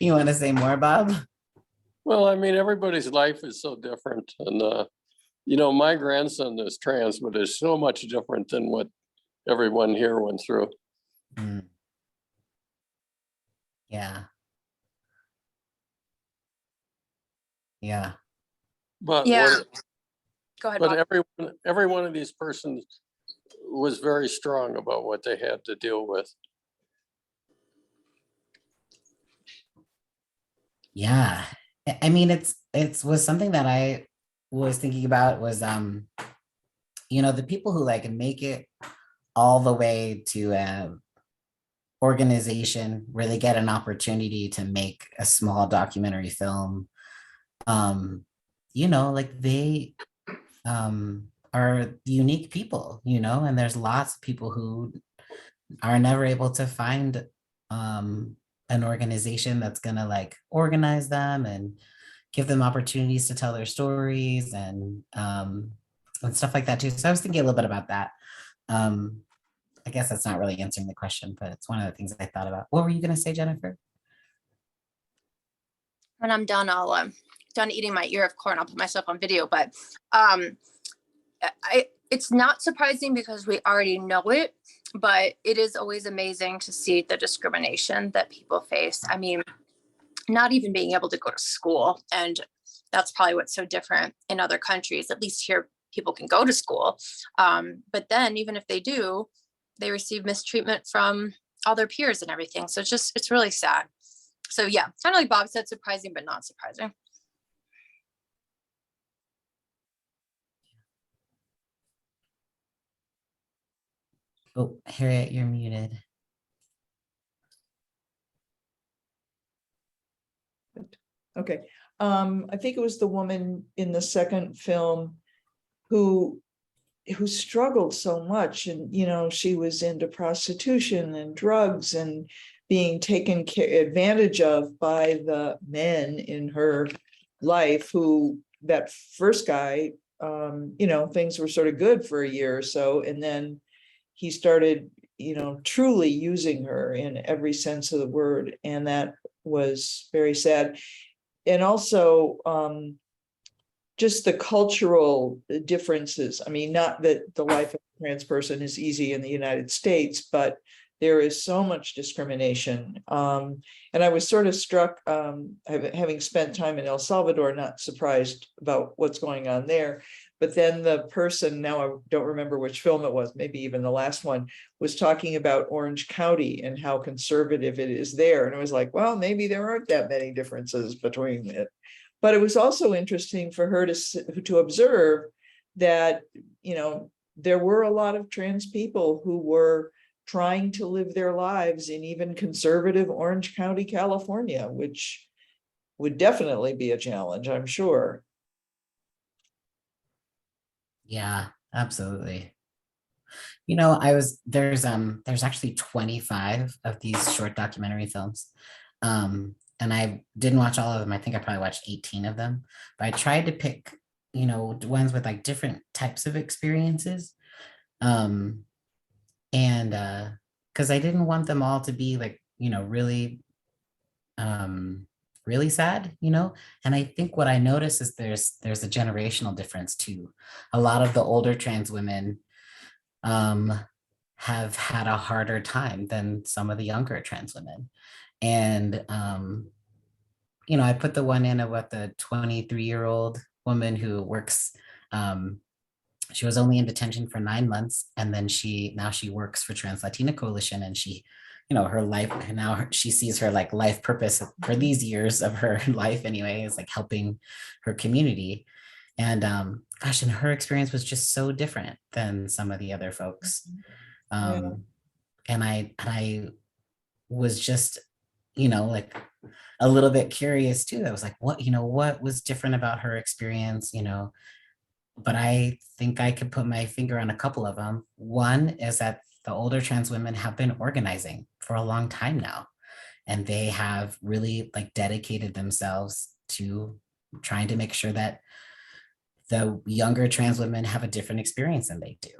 You want to say more, Bob? Well, I mean, everybody's life is so different. And, you know, my grandson is trans, but is so much different than what everyone here went through. Mm. Yeah. Yeah. But Yeah. Go ahead, but Bob. every one of these persons was very strong about what they had to deal with. Yeah. I mean, it was something that I was thinking about was, you know, the people who like make it all the way to a organization where they get an opportunity to make a small documentary film. You know, like they are unique people, you know, and there's lots of people who are never able to find an organization that's gonna like organize them and give them opportunities to tell their stories and stuff like that too. So I was thinking a little bit about that. I guess that's not really answering the question, but it's one of the things I thought about. What were you gonna say, Jennifer? When I'm done, I'll done eating my ear of corn, I'll put myself on video. But it's not surprising because we already know it, but it is always amazing to see the discrimination that people face. I mean, not even being able to go to school, and that's probably what's so different in other countries. At least here, people can go to school, but then even if they do, they receive mistreatment from all their peers and everything. So it's really sad. So yeah, kind of like Bob said, surprising, but not surprising. Oh, Harriet, you're muted. Okay. I think it was the woman in the second film who struggled so much, and she was into prostitution and drugs and being taken advantage of by the men in her life, who that first guy, things were sort of good for a year or so, and then he started truly using her in every sense of the word, and that was very sad. And also just the cultural differences. I mean, not that the life of a trans person is easy in the United States, but there is so much discrimination. And I was sort of struck, having spent time in El Salvador, not surprised about what's going on there. But then the person, now I don't remember which film it was, maybe even the last one, was talking about Orange County and how conservative it is there. And it was like, well, maybe there aren't that many differences between it. But it was also interesting for her to observe that, there were a lot of trans people who were trying to live their lives in even conservative Orange County, California, which would definitely be a challenge, I'm sure. Yeah, absolutely. There's actually 25 of these short documentary films. And I didn't watch all of them. I think I probably watched 18 of them, but I tried to pick, ones with like different types of experiences. And because I didn't want them all to be like, really, really sad, And I think what I noticed is there's a generational difference too. A lot of the older trans women have had a harder time than some of the younger trans women. And I put the one in of what the 23-year-old woman who works, she was only in detention for 9 months, and then now she works for Trans Latina Coalition, and she, her life, and now she sees her like life purpose for these years of her life anyway, is like helping her community. And gosh, and her experience was just so different than some of the other folks. And I was just, like a little bit curious too. I was like, what was different about her experience, but I think I could put my finger on a couple of them. One is that the older trans women have been organizing for a long time now, and they have really like dedicated themselves to trying to make sure that the younger trans women have a different experience than they do.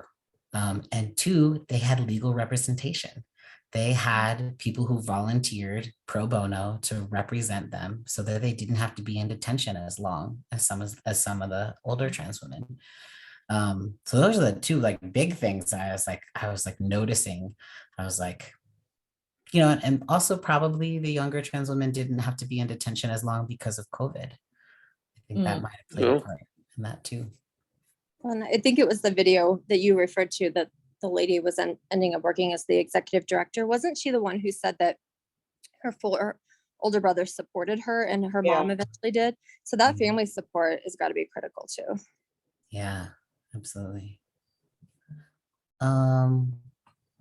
And two, they had legal representation. They had people who volunteered pro bono to represent them so that they didn't have to be in detention as long as some of the older trans women. So those are the two like big things I was like noticing. I was like, and also probably the younger trans women didn't have to be in detention as long because of COVID. I think that might have played a part in that too. And I think it was the video that you referred to that the lady was ending up working as the executive director. Wasn't she the one who said that her four older brothers supported her and her mom eventually did? So that family support has got to be critical too. Yeah, absolutely. We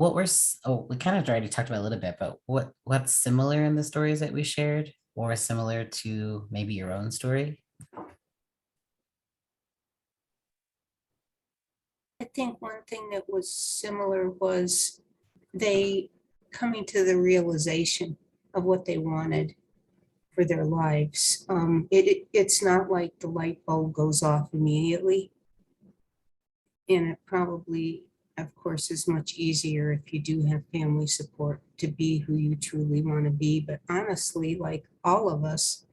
kind of already talked about a little bit, but what's similar in the stories that we shared, or similar to maybe your own story? I think one thing that was similar was they coming to the realization of what they wanted for their lives. It's not like the light bulb goes off immediately. And it probably, of course, is much easier if you do have family support to be who you truly want to be. But honestly, like all of us,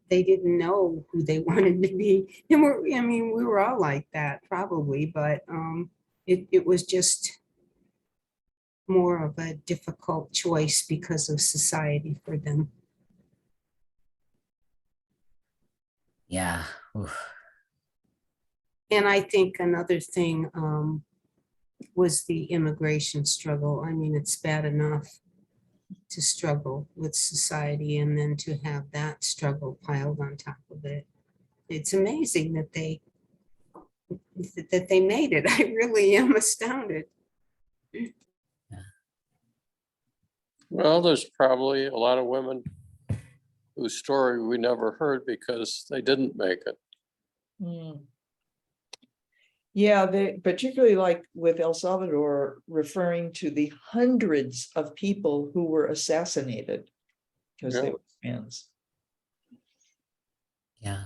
they didn't know who they wanted to be. And we were all like that probably, but it was just more of a difficult choice because of society for them. Yeah. Oof. And I think another thing was the immigration struggle. I mean, it's bad enough to struggle with society and then to have that struggle piled on top of it. It's amazing that they made it. I really am astounded. Well, there's probably a lot of women whose story we never heard because they didn't make it. Yeah, they particularly like with El Salvador, referring to the hundreds of people who were assassinated because they were trans. Yeah.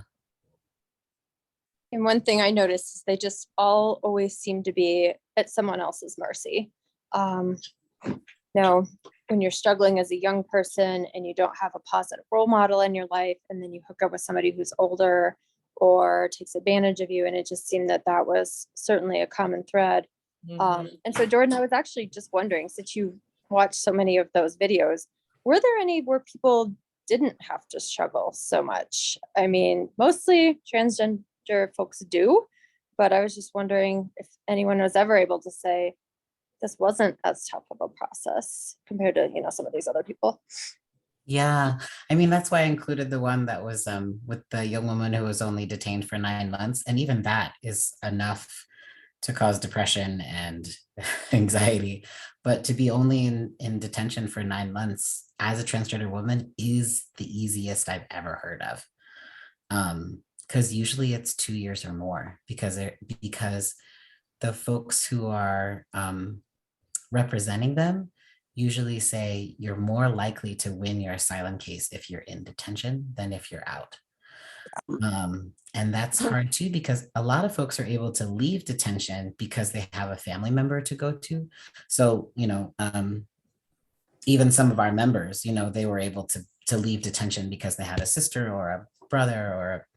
And one thing I noticed is they just all always seem to be at someone else's mercy. Now, when you're struggling as a young person and you don't have a positive role model in your life, and then you hook up with somebody who's older or takes advantage of you, and it just seemed that that was certainly a common thread. And so, Jordan, I was actually just wondering, since you watched so many of those videos, were there any where people didn't have to struggle so much? I mean, mostly transgender folks do, but I was just wondering if anyone was ever able to say this wasn't as tough of a process compared to, some of these other people. Yeah, I mean, that's why I included the one that was with the young woman who was only detained for 9 months. And even that is enough to cause depression and anxiety. But to be only in detention for 9 months as a transgender woman is the easiest I've ever heard of. Because usually it's 2 years or more, because the folks who are representing them usually say you're more likely to win your asylum case if you're in detention than if you're out. And that's hard too, because a lot of folks are able to leave detention because they have a family member to go to. So, even some of our members, they were able to leave detention because they had a sister or a brother or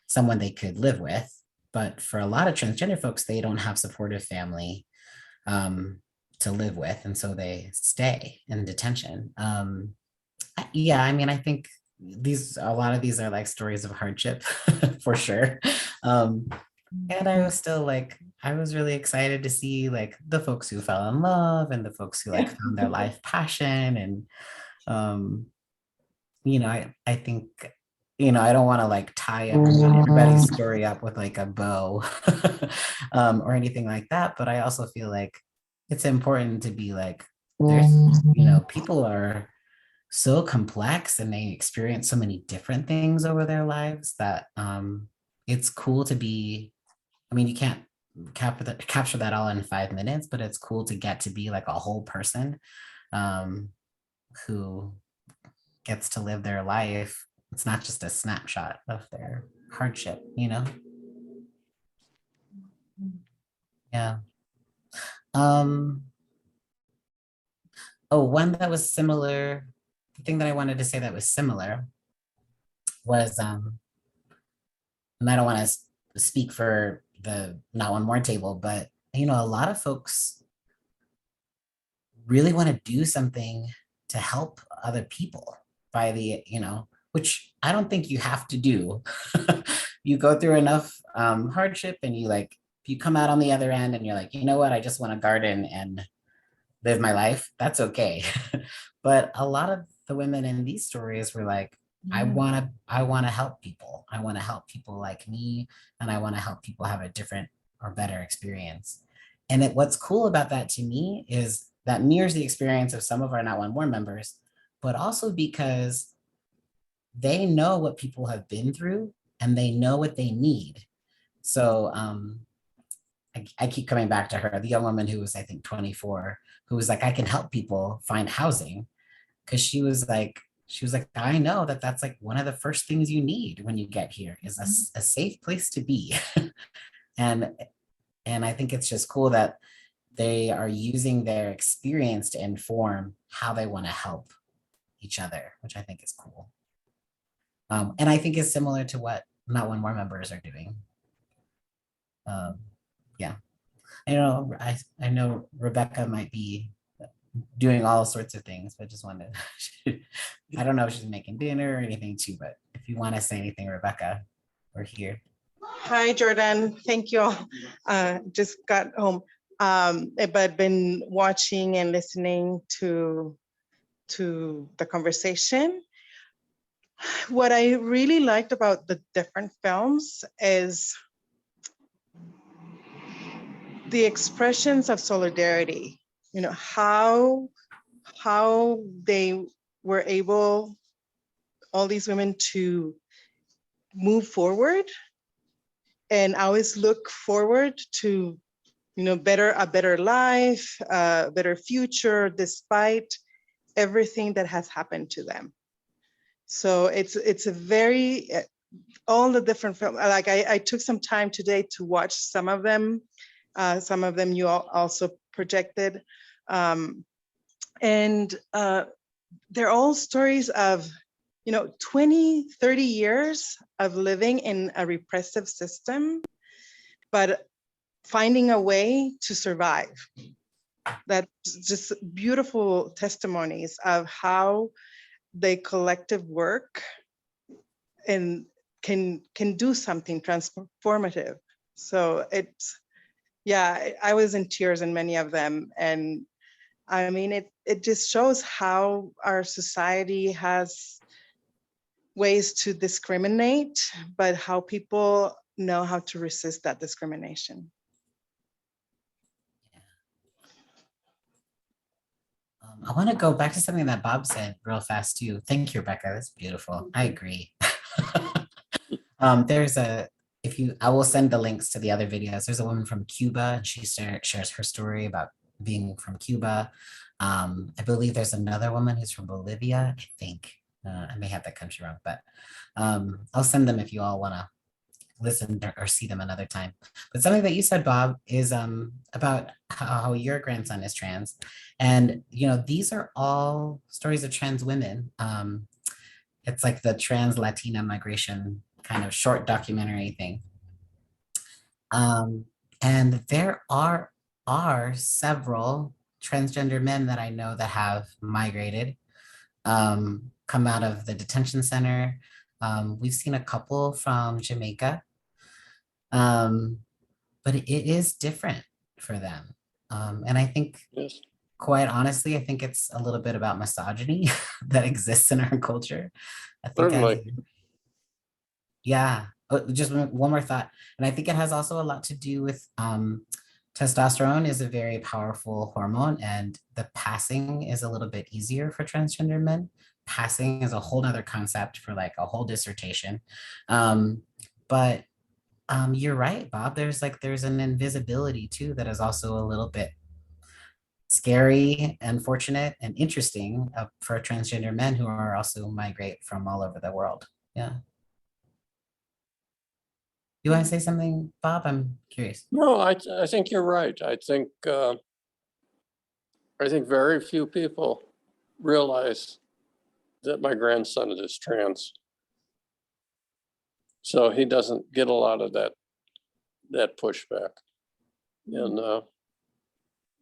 someone they could live with. But for a lot of transgender folks, they don't have supportive family to live with, and so they stay in detention. Yeah, I mean, I think a lot of these are like stories of hardship for sure. And I was still I was really excited to see like the folks who fell in love and the folks who like found their life passion. And I think I don't want to like tie everybody's story up with like a bow or anything like that, but I also feel like it's important to be like, there's people are so complex and they experience so many different things over their lives that it's cool to be, I mean, you can't capture that all in 5 minutes, but it's cool to get to be like a whole person who gets to live their life. It's not just a snapshot of their hardship, Yeah. One that was similar, the thing that I wanted to say that was similar was, and I don't want to speak for the Not One More table, but a lot of folks really want to do something to help other people by which I don't think you have to do. You go through enough hardship and you come out on the other end and you're like, you know what, I just want to garden and live my life. That's okay. But a lot of the women in these stories were like, I want to help people. I want to help people like me, and I want to help people have a different or better experience. And what's cool about that to me is that mirrors the experience of some of our Not One More members, but also because they know what people have been through and they know what they need. So I keep coming back to her, the young woman who was, I think, 24, who was like, I can help people find housing. Because she was like, I know that that's like one of the first things you need when you get here is a safe place to be. and I think it's just cool that they are using their experience to inform how they want to help each other, which I think is cool. And I think is similar to what Not One More members are doing. Yeah, I know Rebecca might be doing all sorts of things, but just wanted to, I don't know if she's making dinner or anything too, but if you want to say anything, Rebecca, we're here. Hi, Jordan. Thank you all. Just got home. but been watching and listening to the conversation. What I really liked about the different films is the expressions of solidarity. You know, how they were able, all these women, to move forward and always look forward to, you know, a better life, a better future, despite everything that has happened to them. So it's a very, all the different films, like I took some time today to watch some of them. Some of them you also projected. And they're all stories of, you know, 20, 30 years of living in a repressive system, but finding a way to survive. That's just beautiful testimonies of how they collective work and can do something transformative. So it's, yeah, I was in tears in many of them. And I mean, it just shows how our society has ways to discriminate, but how people know how to resist that discrimination. I want to go back to something that Bob said real fast too. Thank you, Rebecca. That's beautiful. I agree. There's a, I will send the links to the other videos. There's a woman from Cuba, and she shares her story about being from Cuba. I believe there's another woman who's from Bolivia, I think. I may have that country wrong, but I'll send them if you all want to listen or see them another time. But something that you said, Bob, is about how your grandson is trans. And, you know, these are all stories of trans women. It's like the trans Latina migration kind of short documentary thing. And there are several transgender men that I know that have migrated, come out of the detention center. We've seen a couple from Jamaica, but it is different for them. And I think, quite honestly, I think it's a little bit about misogyny that exists in our culture. I think, yeah, just one more thought. And I think it has also a lot to do with testosterone is a very powerful hormone, and the passing is a little bit easier for transgender men. Passing is a whole nother concept for like a whole dissertation. But you're right, Bob. There's an invisibility too that is also a little bit scary, unfortunate, and interesting for transgender men who are also migrate from all over the world. Yeah. You want to say something, Bob? I'm curious. No, I think you're right. I think very few people realize that my grandson is trans. So he doesn't get a lot of that pushback. And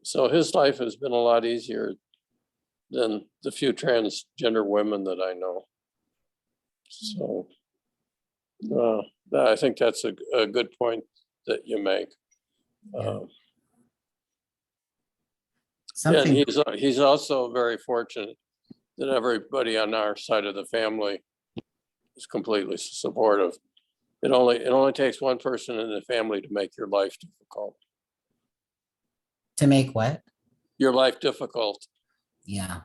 so his life has been a lot easier than the few transgender women that I know. So I think that's a good point that you make. And he's also very fortunate that everybody on our side of the family is completely supportive. It only takes one person in the family to make your life difficult. To make what? Your life difficult. Yeah.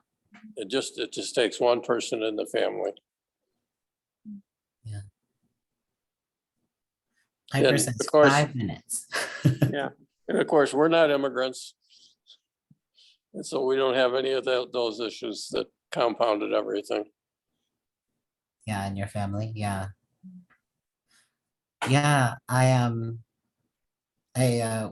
It just takes one person in the family. Yeah. And of course, 5 minutes. Yeah. And of course, we're not immigrants. And so we don't have any of those issues that compounded everything. Yeah, in your family. Yeah. Yeah, I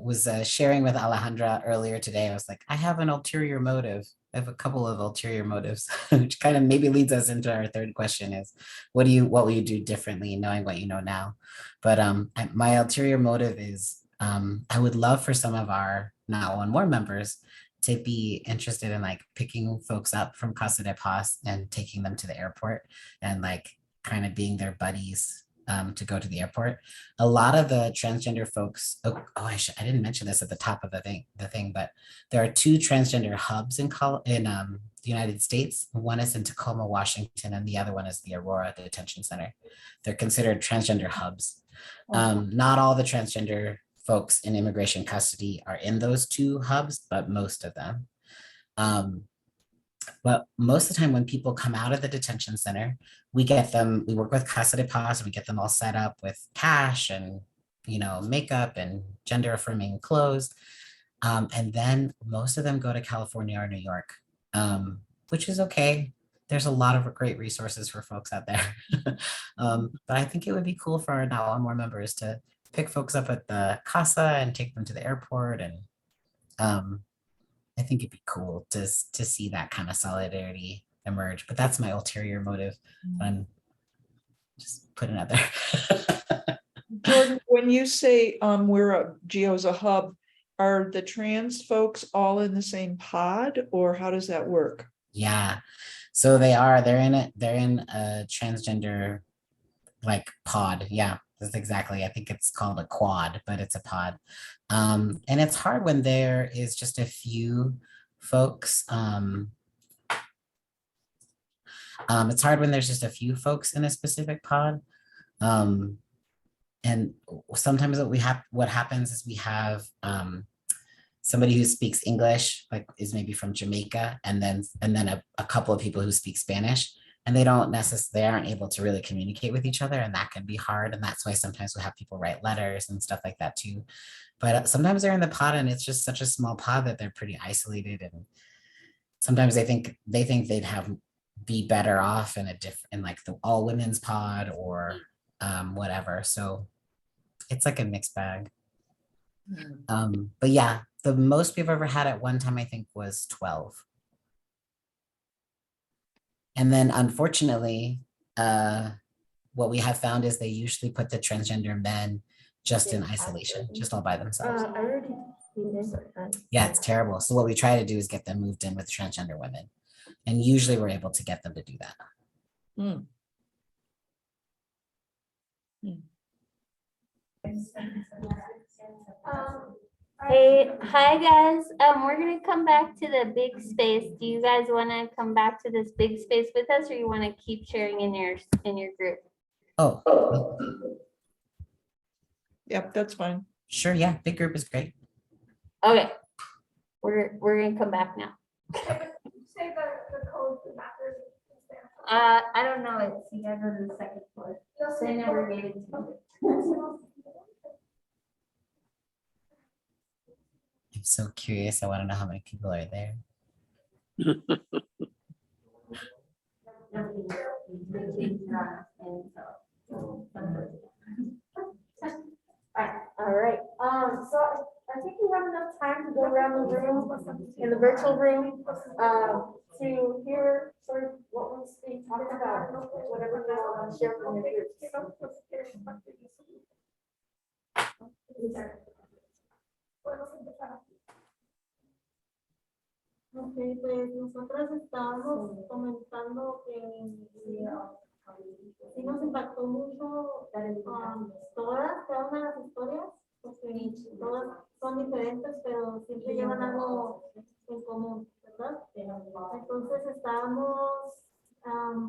was sharing with Alejandra earlier today. I was like, I have an ulterior motive. I have a couple of ulterior motives, which kind of maybe leads us into our third question is, what will you do differently knowing what you know now? But my ulterior motive is I would love for some of our Not One More members to be interested in like picking folks up from Casa de Paz and taking them to the airport and like kind of being their buddies to go to the airport. A lot of the transgender folks, I didn't mention this at the top of the thing, but there are 2 transgender hubs in the United States. One is in Tacoma, Washington, and the other one is the Aurora Detention Center. They're considered transgender hubs. Not all the transgender folks in immigration custody are in those 2 hubs, but most of them. But most of the time when people come out of the detention center, we work with Casa de Paz, we get them all set up with cash and, makeup and gender affirming clothes. And then most of them go to California or New York, which is okay. There's a lot of great resources for folks out there. But I think it would be cool for our Now On More members to pick folks up at the Casa and take them to the airport. And I think it'd be cool to see that kind of solidarity emerge. But that's my ulterior motive. I'm just putting it out there. Jordan, when you say Geo's a hub, are the trans folks all in the same pod, or how does that work? Yeah, so they're in a transgender like pod. Yeah, that's exactly. I think it's called a quad, but it's a pod. And it's hard when there is just a few folks. It's hard when there's just a few folks in a specific pod. And sometimes what happens is we have somebody who speaks English, like is maybe from Jamaica, and then a couple of people who speak Spanish, and they aren't able to really communicate with each other, and that can be hard. And that's why sometimes we have people write letters and stuff like that too. But sometimes they're in the pod and it's just such a small pod that they're pretty isolated, and sometimes they think they'd be better off in like the all women's pod or whatever. So it's like a mixed bag. But yeah, the most we've ever had at one time, I think, was 12. And then unfortunately, what we have found is they usually put the transgender men just in isolation, just all by themselves. Yeah, it's terrible. So what we try to do is get them moved in with transgender women. And usually we're able to get them to do that. Hey, hi guys. We're gonna come back to the big space. Do you guys want to come back to this big space with us, or you want to keep sharing in your group? Oh. Yep, that's fine. Sure, yeah, big group is great. Okay, we're gonna come back now. Say the code for that. I don't know it. So you gotta go to the second floor. They never gave it to me. I'm so curious. I want to know how many people are there. All right. So I think we have enough time to go around the room, in the virtual room, to hear sort of what we've been talking about, whatever you want to share from your groups. Ok, pues nosotras estábamos comentando que sí nos impactó mucho todas, cada una de las historias, porque todas son diferentes, pero siempre llevan algo en común, ¿verdad? Entonces estábamos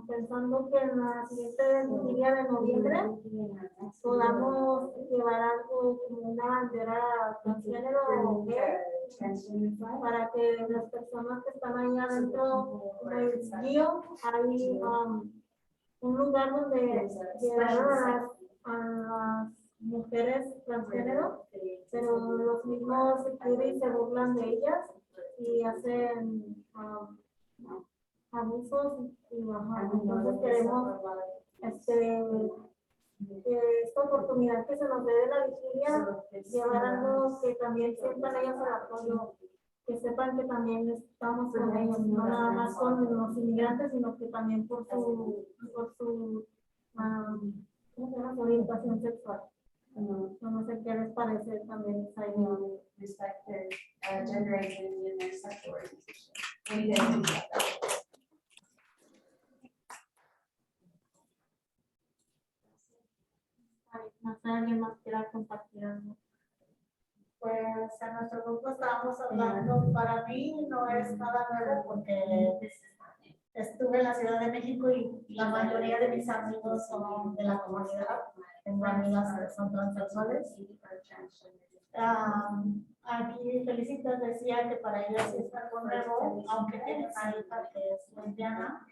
pensando que en la siguiente vigilia de noviembre podamos llevar algo como una bandera transgénero o gay, para que las personas que están ahí adentro del guío, hay un lugar donde llevar a las mujeres transgénero, pero los mismos security se burlan de ellas y hacen abusos y entonces queremos esta oportunidad que se nos dé de la vigilia, llevar algo que también sientan ellas el apoyo, que sepan que también estamos con ellos, no nada más con los inmigrantes, sino que también por su ¿cómo se llama? Su orientación sexual. No sé qué les parece también. Respect their gender identity and their sexual orientation. estamos hablando, para mí no es nada nuevo porque estuve en la Ciudad de México y la mayoría de mis amigos son de la comunidad. Tengo amigas que son transexuales. Aquí Felicitas decía que para ellas sí es algo nuevo, aunque tiene una hija que es lesbiana,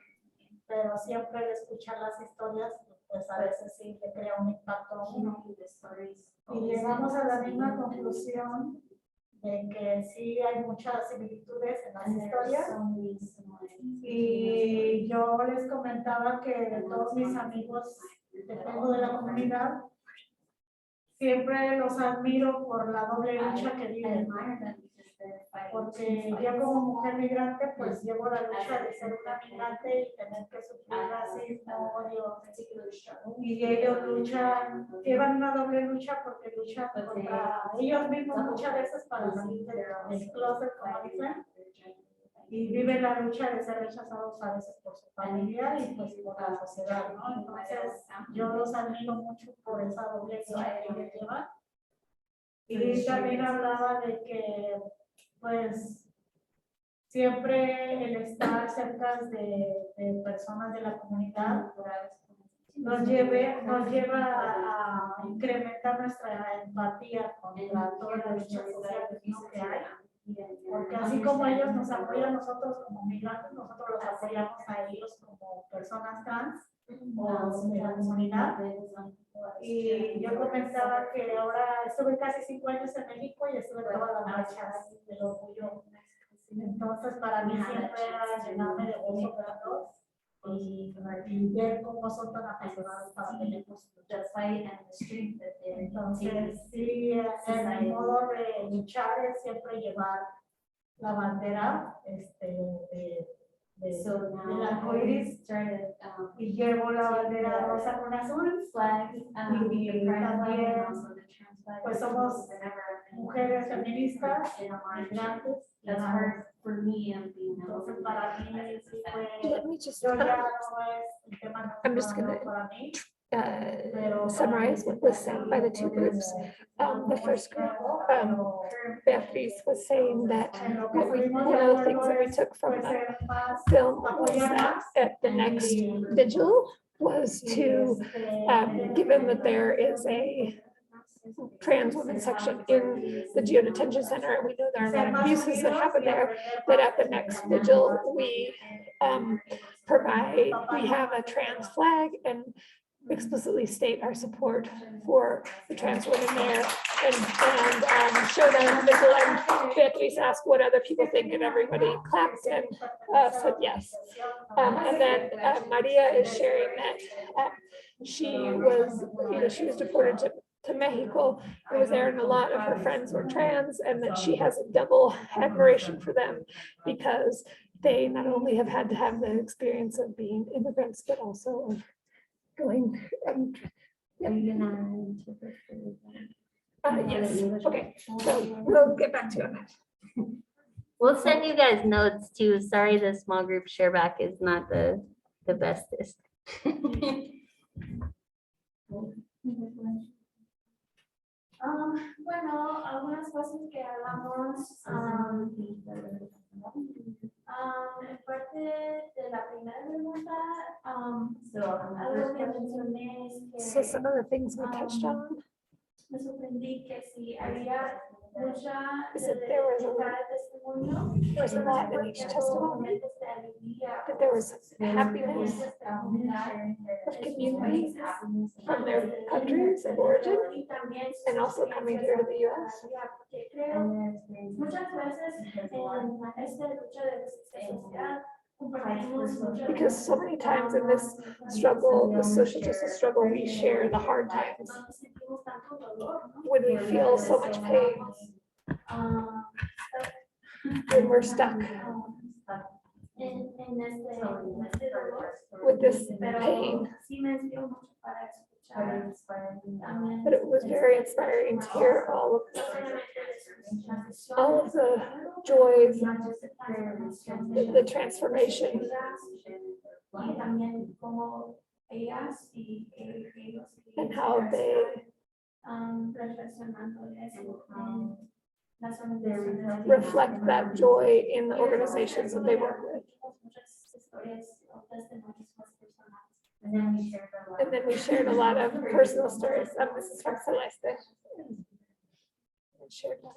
pero siempre el escuchar las historias, pues a veces sí le crea un impacto a uno. Y llegamos a la misma conclusión de que sí hay muchas similitudes en las historias. Y yo les comentaba que de todos mis amigos que tengo de la comunidad, siempre los admiro por la doble lucha que viven, porque yo como mujer migrante pues llevo la lucha de ser una migrante y tener que sufrir racismo, odio, y ellos luchan, llevan una doble lucha porque luchan contra ellos mismos muchas veces para salir del closet, como dicen, y viven la lucha de ser rechazados a veces por su familia y pues por la sociedad, ¿no? Entonces yo los admiro mucho por esa doble lucha que ellos llevan. Y también hablaba de que pues siempre el estar cerca de personas de la comunidad nos lleva a incrementar nuestra empatía contra toda la lucha social que hay. Porque así como ellos nos apoyan nosotros como migrantes, nosotros los apoyamos a ellos como personas trans o de la comunidad. Y yo comentaba que ahora estuve casi 5 años en México y estuve todas las marchas del orgullo. Entonces para mí siempre era llenarme de gozo verlos y ver cómo son tan apasionados para pelear por su lucha. Entonces sí, el modo de luchar es siempre llevar la bandera del arco iris, y llevo la bandera rosa con azul, y también pues somos mujeres feministas, migrantes, entonces para mí sí fue, yo ya no es el tema no para mí. Summarize what was said by the two groups. The first group, Beatriz was saying that one of the things that we took from the film was that at the next vigil was to, given that there is a trans women section in the Geo Detention Center, and we know there are a lot of abuses that happen there, that at the next vigil we we have a trans flag and explicitly state our support for the trans women there, and show that in the vigil. And Beatriz asked what other people think, and everybody clapped and said yes. And then Maria is sharing that she was deported to Mexico and was there, and a lot of her friends were trans, and that she has a double admiration for them because they not only have had to have the experience of being immigrants, but also of going. Yes, okay, so we'll get back to you on that. We'll send you guys notes too. Sorry, the small group share back is not the bestest. Bueno, algunas cosas que hablamos en parte de la primera pregunta, algo que mencioné es que So some of the things we touched on me sorprendí que si había mucha is that there was a lot in each testimony, that there was happiness of community from their countries of origin, and also coming here to the US. Muchas veces en esta lucha de justicia social Because so many times in this struggle, the social justice struggle, we share the hard times when we feel so much pain, when we're stuck with this pain. But it was very inspiring to hear all of the joys, the transformation. And how they reflect that joy in the organizations that they work with. And then we shared a lot of personal stories. This is from Celeste. And shared that.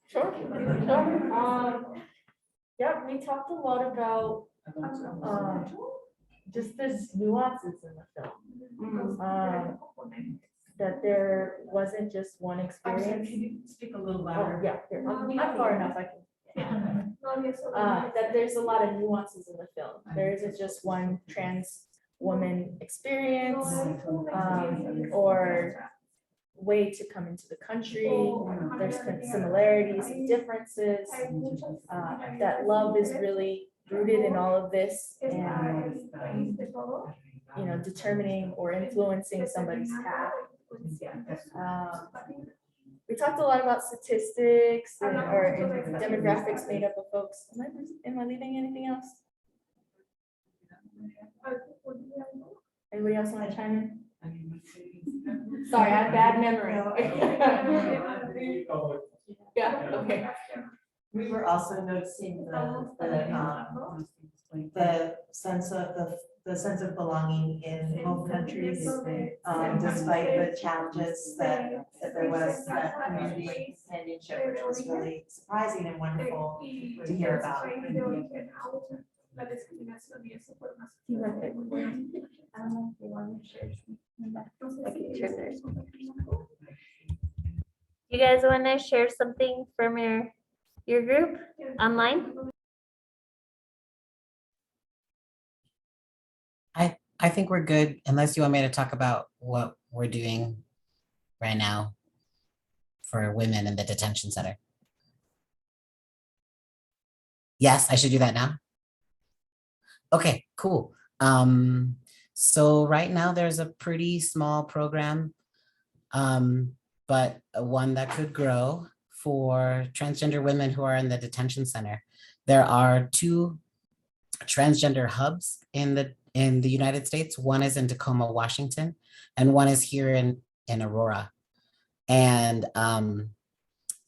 Sure. Yeah, we talked a lot about just the nuances in the film. That there wasn't just one experience. Can you speak a little Oh, louder? yeah, here, I'm far enough, I can. That there's a lot of nuances in the film. There isn't just one trans woman experience, or way to come into the country. There's similarities and differences. That love is really rooted in all of this, and determining or influencing somebody's path. We talked a lot about statistics or demographics made up of folks. Am I leaving anything else? Anybody else want to chime in? Sorry, I have bad memory. Yeah, okay. We were also noticing the sense of the sense of belonging in both countries, despite the challenges that there was that community companionship, which was really surprising and wonderful to hear about. You guys want to share something from your group online? I think we're good, unless you want me to talk about what we're doing right now for women in the detention center. Yes, I should do that now. Okay, cool. So right now there's a pretty small program, but one that could grow for transgender women who are in the detention center. There are 2 transgender hubs in the United States. One is in Tacoma, Washington, and one is here in Aurora. And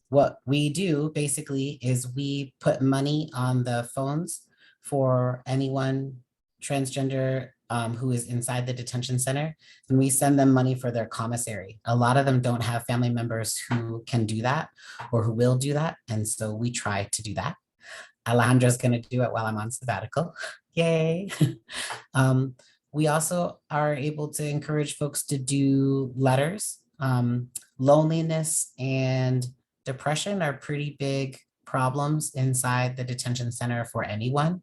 what we do basically is we put money on the phones for anyone transgender who is inside the detention center, and we send them money for their commissary. A lot of them don't have family members who can do that or who will do that, and so we try to do that. Alejandra's gonna do it while I'm on sabbatical. Yay. We also are able to encourage folks to do letters. Loneliness and depression are pretty big problems inside the detention center for anyone.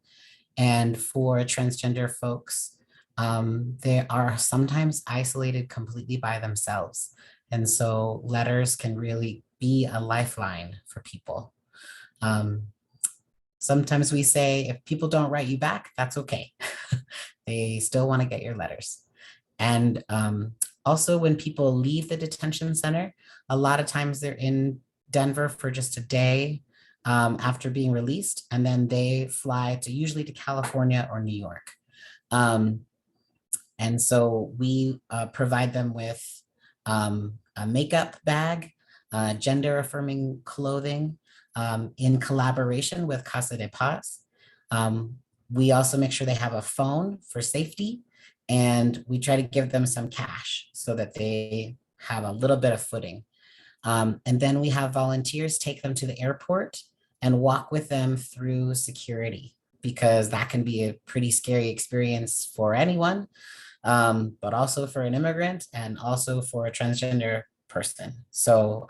And for transgender folks, they are sometimes isolated completely by themselves. And so letters can really be a lifeline for people. Sometimes we say, if people don't write you back, that's okay. They still want to get your letters. And also when people leave the detention center, a lot of times they're in Denver for just a day after being released, and then they fly usually to California or New York. And so we provide them with a makeup bag, gender affirming clothing, in collaboration with Casa de Paz. We also make sure they have a phone for safety, and we try to give them some cash so that they have a little bit of footing. And then we have volunteers take them to the airport and walk with them through security, because that can be a pretty scary experience for anyone, but also for an immigrant and also for a transgender person. So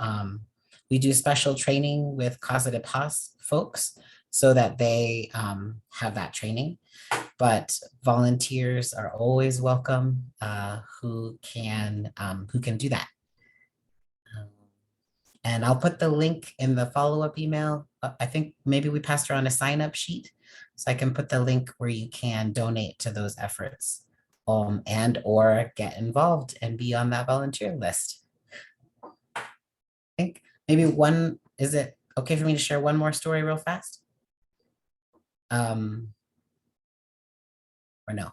we do special training with Casa de Paz folks so that they have that training. But volunteers are always welcome who can do that. And I'll put the link in the follow-up email. I think maybe we passed around a sign-up sheet. So I can put the link where you can donate to those efforts and or get involved and be on that volunteer list. I think maybe is it okay for me to share one more story real fast? Or no?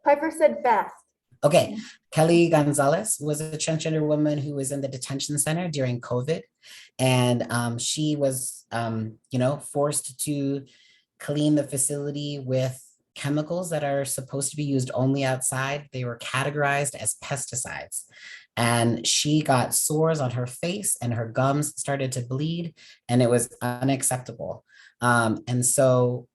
Piper said fast. Okay, Kelly Gonzalez was a transgender woman who was in the detention center during COVID. And she was, forced to clean the facility with chemicals that are supposed to be used only outside. They were categorized as pesticides. And she got sores on her face and her gums started to bleed, and it was unacceptable. And so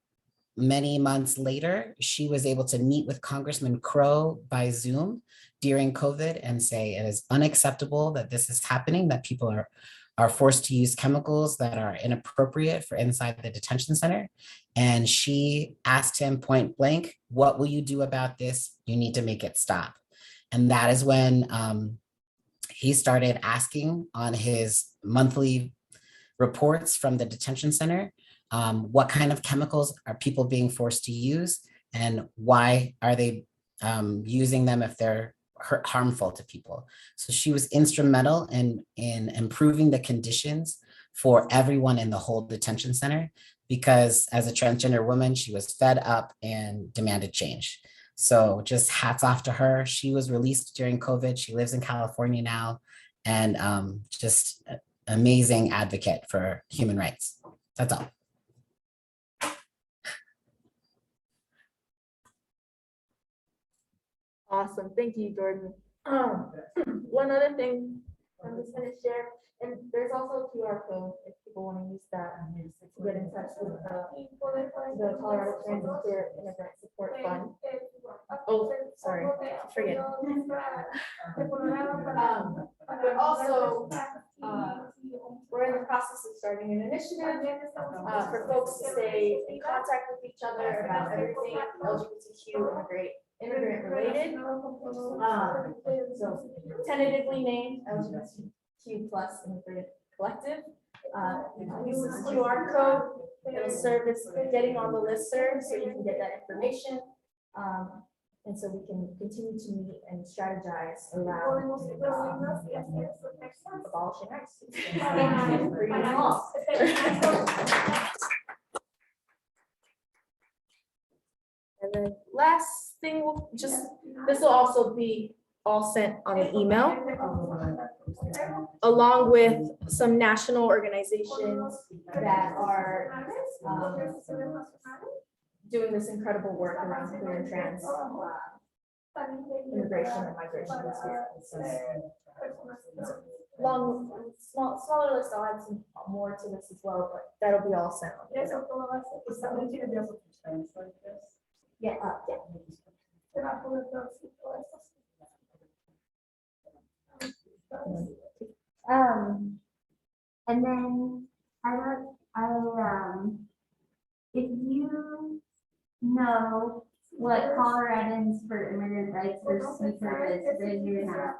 many months later, she was able to meet with Congressman Crow by Zoom during COVID and say it is unacceptable that this is happening, that people are forced to use chemicals that are inappropriate for inside the detention center. And she asked him point blank, what will you do about this? You need to make it stop. And that is when he started asking on his monthly reports from the detention center, what kind of chemicals are people being forced to use, and why are they using them if they're harmful to people. So she was instrumental in improving the conditions for everyone in the whole detention center, because as a transgender woman, she was fed up and demanded change. So just hats off to her. She was released during COVID. She lives in California now, and just amazing advocate for human rights. That's all. Awesome, thank you, Jordan. One other thing I'm just gonna share, and there's also a QR code if people want to use that to get in touch with the Colorado Trans and Queer Immigrant Support Fund. Oh, sorry, forget. But also, we're in the process of starting an initiative for folks to stay in contact with each other about everything LGBTQ immigrant related. So tentatively named LGBTQ plus immigrant collective. Use this QR code. It'll serve as getting on the listserv so you can get that information. And so we can continue to meet and strategize around abolishing ICE. Pretty small. And then last thing, this will also be all sent on an email, along with some national organizations that are doing this incredible work around queer and trans immigration and migration experiences. Smaller list, I'll add some more to this as well, but that'll be all sent. Yeah, yeah. And then if you know what Coloradans for Immigrant Rights or CFIR is, raise your hand.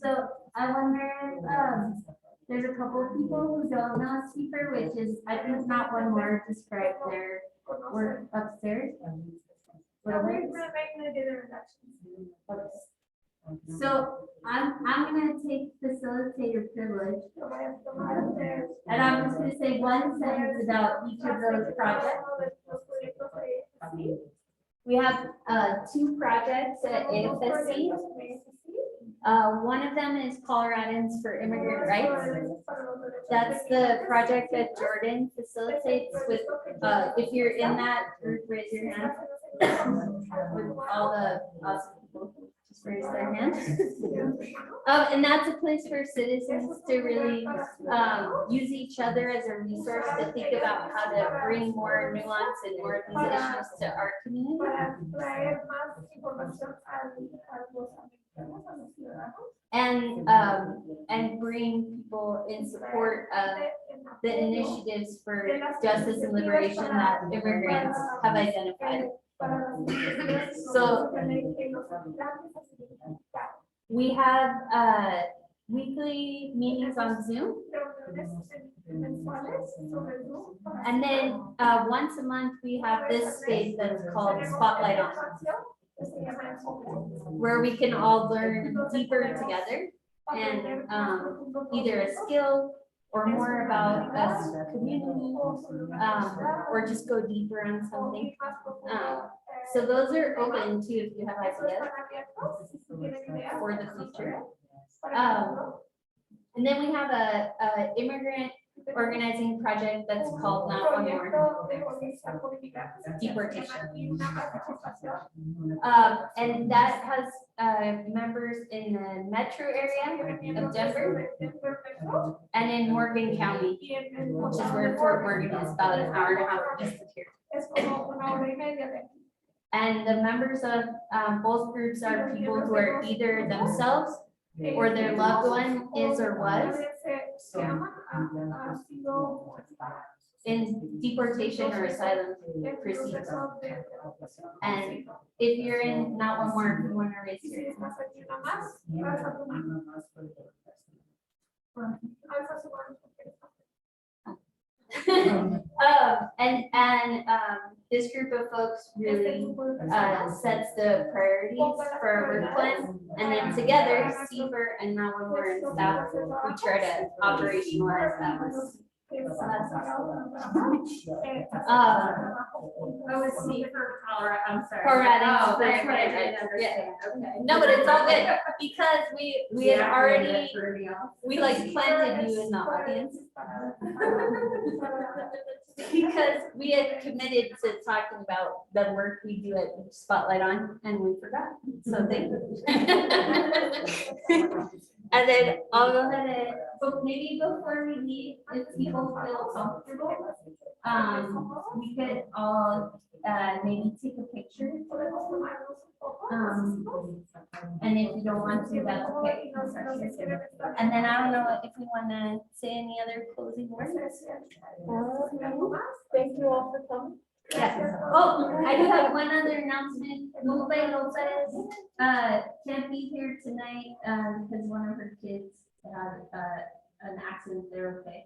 So I wonder, there's a couple of people who don't know CFIR, which is, I think, not one more describe their work upstairs. So I'm gonna take facilitator privilege, and I'm just gonna say one sentence about each of those projects. We have 2 projects at AFSC. One of them is Coloradans for Immigrant Rights. That's the project that Jordan facilitates with, if you're in that group, raise your hand. With all the awesome people who just raise their hand. And that's a place for citizens to really use each other as a resource to think about how to bring more nuance and more of these issues to our community. And bring people in support of the initiatives for justice and liberation that immigrants have identified. So We have weekly meetings on Zoom. And then once a month, we have this space that's called Spotlight On, where we can all learn deeper together and either a skill or more about us community, or just go deeper on something. So those are open too if you have ideas for the future. And then we have a immigrant organizing project that's called Not One More Deportation. And that has members in the metro area of Denver and in Morgan County, which is where Fort Morgan is, about an hour and a half east of here. And the members of both groups are people who are either themselves or their loved one is or was in deportation or asylum proceedings. And if you're in Not One More, you want to raise your hand. This group of folks really sets the priorities for our work plan, and then together, CFER and Not One More and staff, we try to operationalize that. I'm sorry. Colorado. That's what I did. Yeah. Okay. No, but it's all good because we had already like planted you in the audience. Because we had committed to talking about the work we do at Spotlight On, and we forgot. So thank you. And then I'll go ahead and, but maybe before we leave, if people feel comfortable, we could all maybe take a picture. And if you don't want to, that's okay. And then I don't know if we want to say any other closing words. Thank you all for coming. Yeah. Oh, I do have one other announcement. Lupe Lopez can't be here tonight because one of her kids had an accident. They're okay,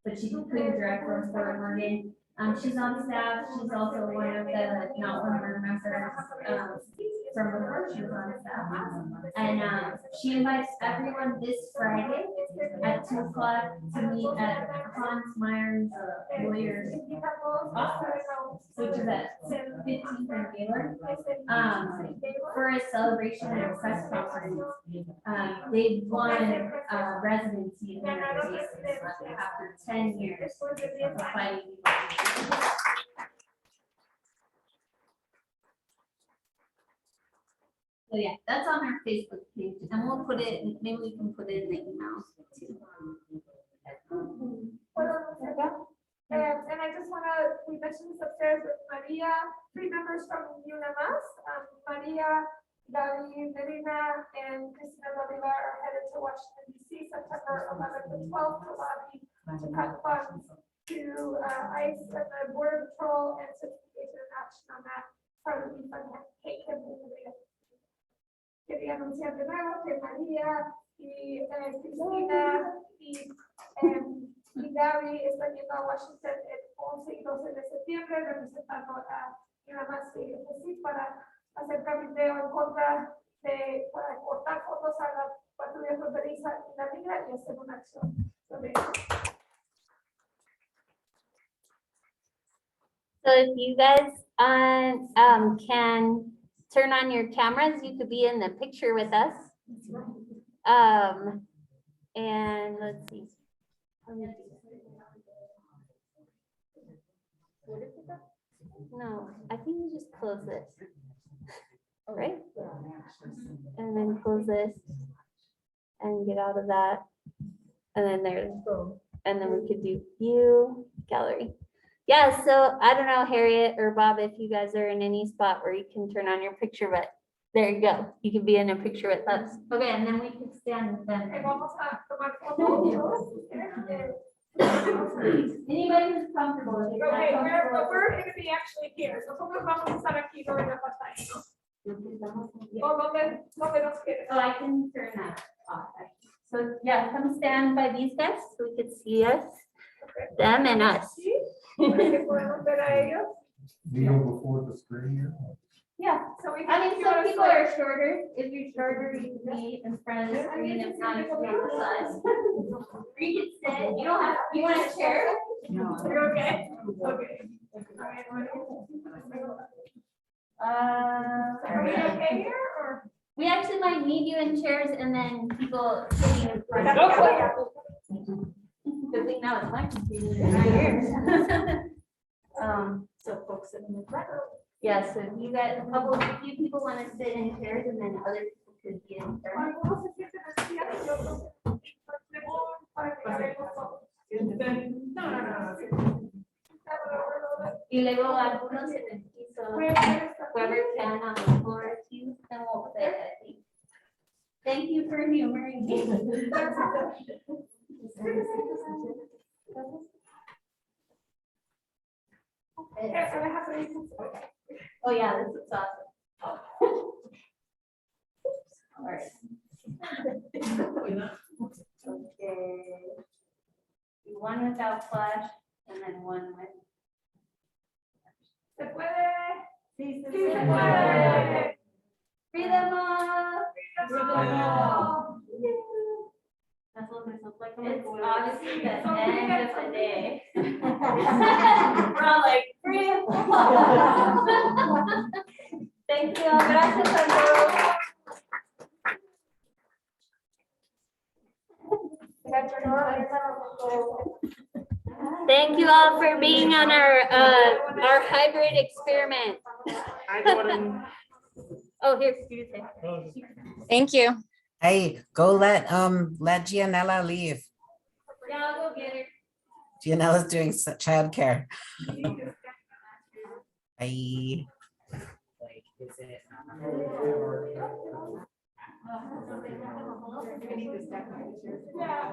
but she couldn't drive from Fort Morgan. She's on staff. She's also one of the Not One More members from before she was on staff. And she invites everyone this Friday at 2 o'clock to meet at Hans Meyer's lawyer's office, which is at 15th and Baylor, for a celebration and press conference. They won residency in their cases after 10 years of fighting. So yeah, that's on our Facebook page, and we'll put it, maybe we can put it in the emails too. And I just want to, we mentioned this upstairs with Maria, 3 members from UNMS, Maria, Gaby, Medina, and Cristina Bolivar are headed to Washington DC September 11th and 12th to lobby to cut funds to ICE and the Border Patrol and to take an action on that part of the fund. Quería anunciar de nuevo que María y Cristina y Gaby están yendo a Washington el 11 y 12 de septiembre representando a UNMS y para hacer cabildeo en contra de para cortar fondos a la patrulla fronteriza y la migra y hacer una acción sobre eso. So if you guys can turn on your cameras, you could be in the picture with us. And let's see. No, I think you just close this. Right? And then close this and get out of that. And then there's, and then we could do view gallery. Yeah, so I don't know, Harriet or Bob, if you guys are in any spot where you can turn on your picture, but there you go. You can be in a picture with us. Okay, and then we can stand with them. Anybody who's comfortable. Okay, we're going to be actually here. So vamos a estar aquí sobre la pantalla. So I can turn that off. So yeah, come stand by these guys so we could see us, them and us. Do you go before the screen here? Yeah, So we I mean, can- some people are shorter. If you're shorter, you can be in front of the screen. If not, you can be on the side. Or you can sit. You don't have, you want a chair? No. You're okay? Okay. Are we okay here or? We actually might need you in chairs and then people sitting in front. Good thing now it's my computer, not yours. So folks in the front. Yeah, so you got a few people want to sit in chairs and then other people could be in front. Y luego algunos en el piso, whoever can on the floor too, and we'll fit, I think. Thank you for humoring me. Oh yeah, this is awesome. All right. Okay. One without flash and then one with. ¿Se puede? Sí, se puede. Freedom of. That's what this looks like. It's obviously the end of the day. We're all like, freedom. Thank you. Gracias a todos. Thank you all for being on our hybrid experiment. Oh, here, you say. Thank you. Hey, go let Gianella leave. Yeah, I'll go get her. Gianella's doing childcare. Bye. Yeah.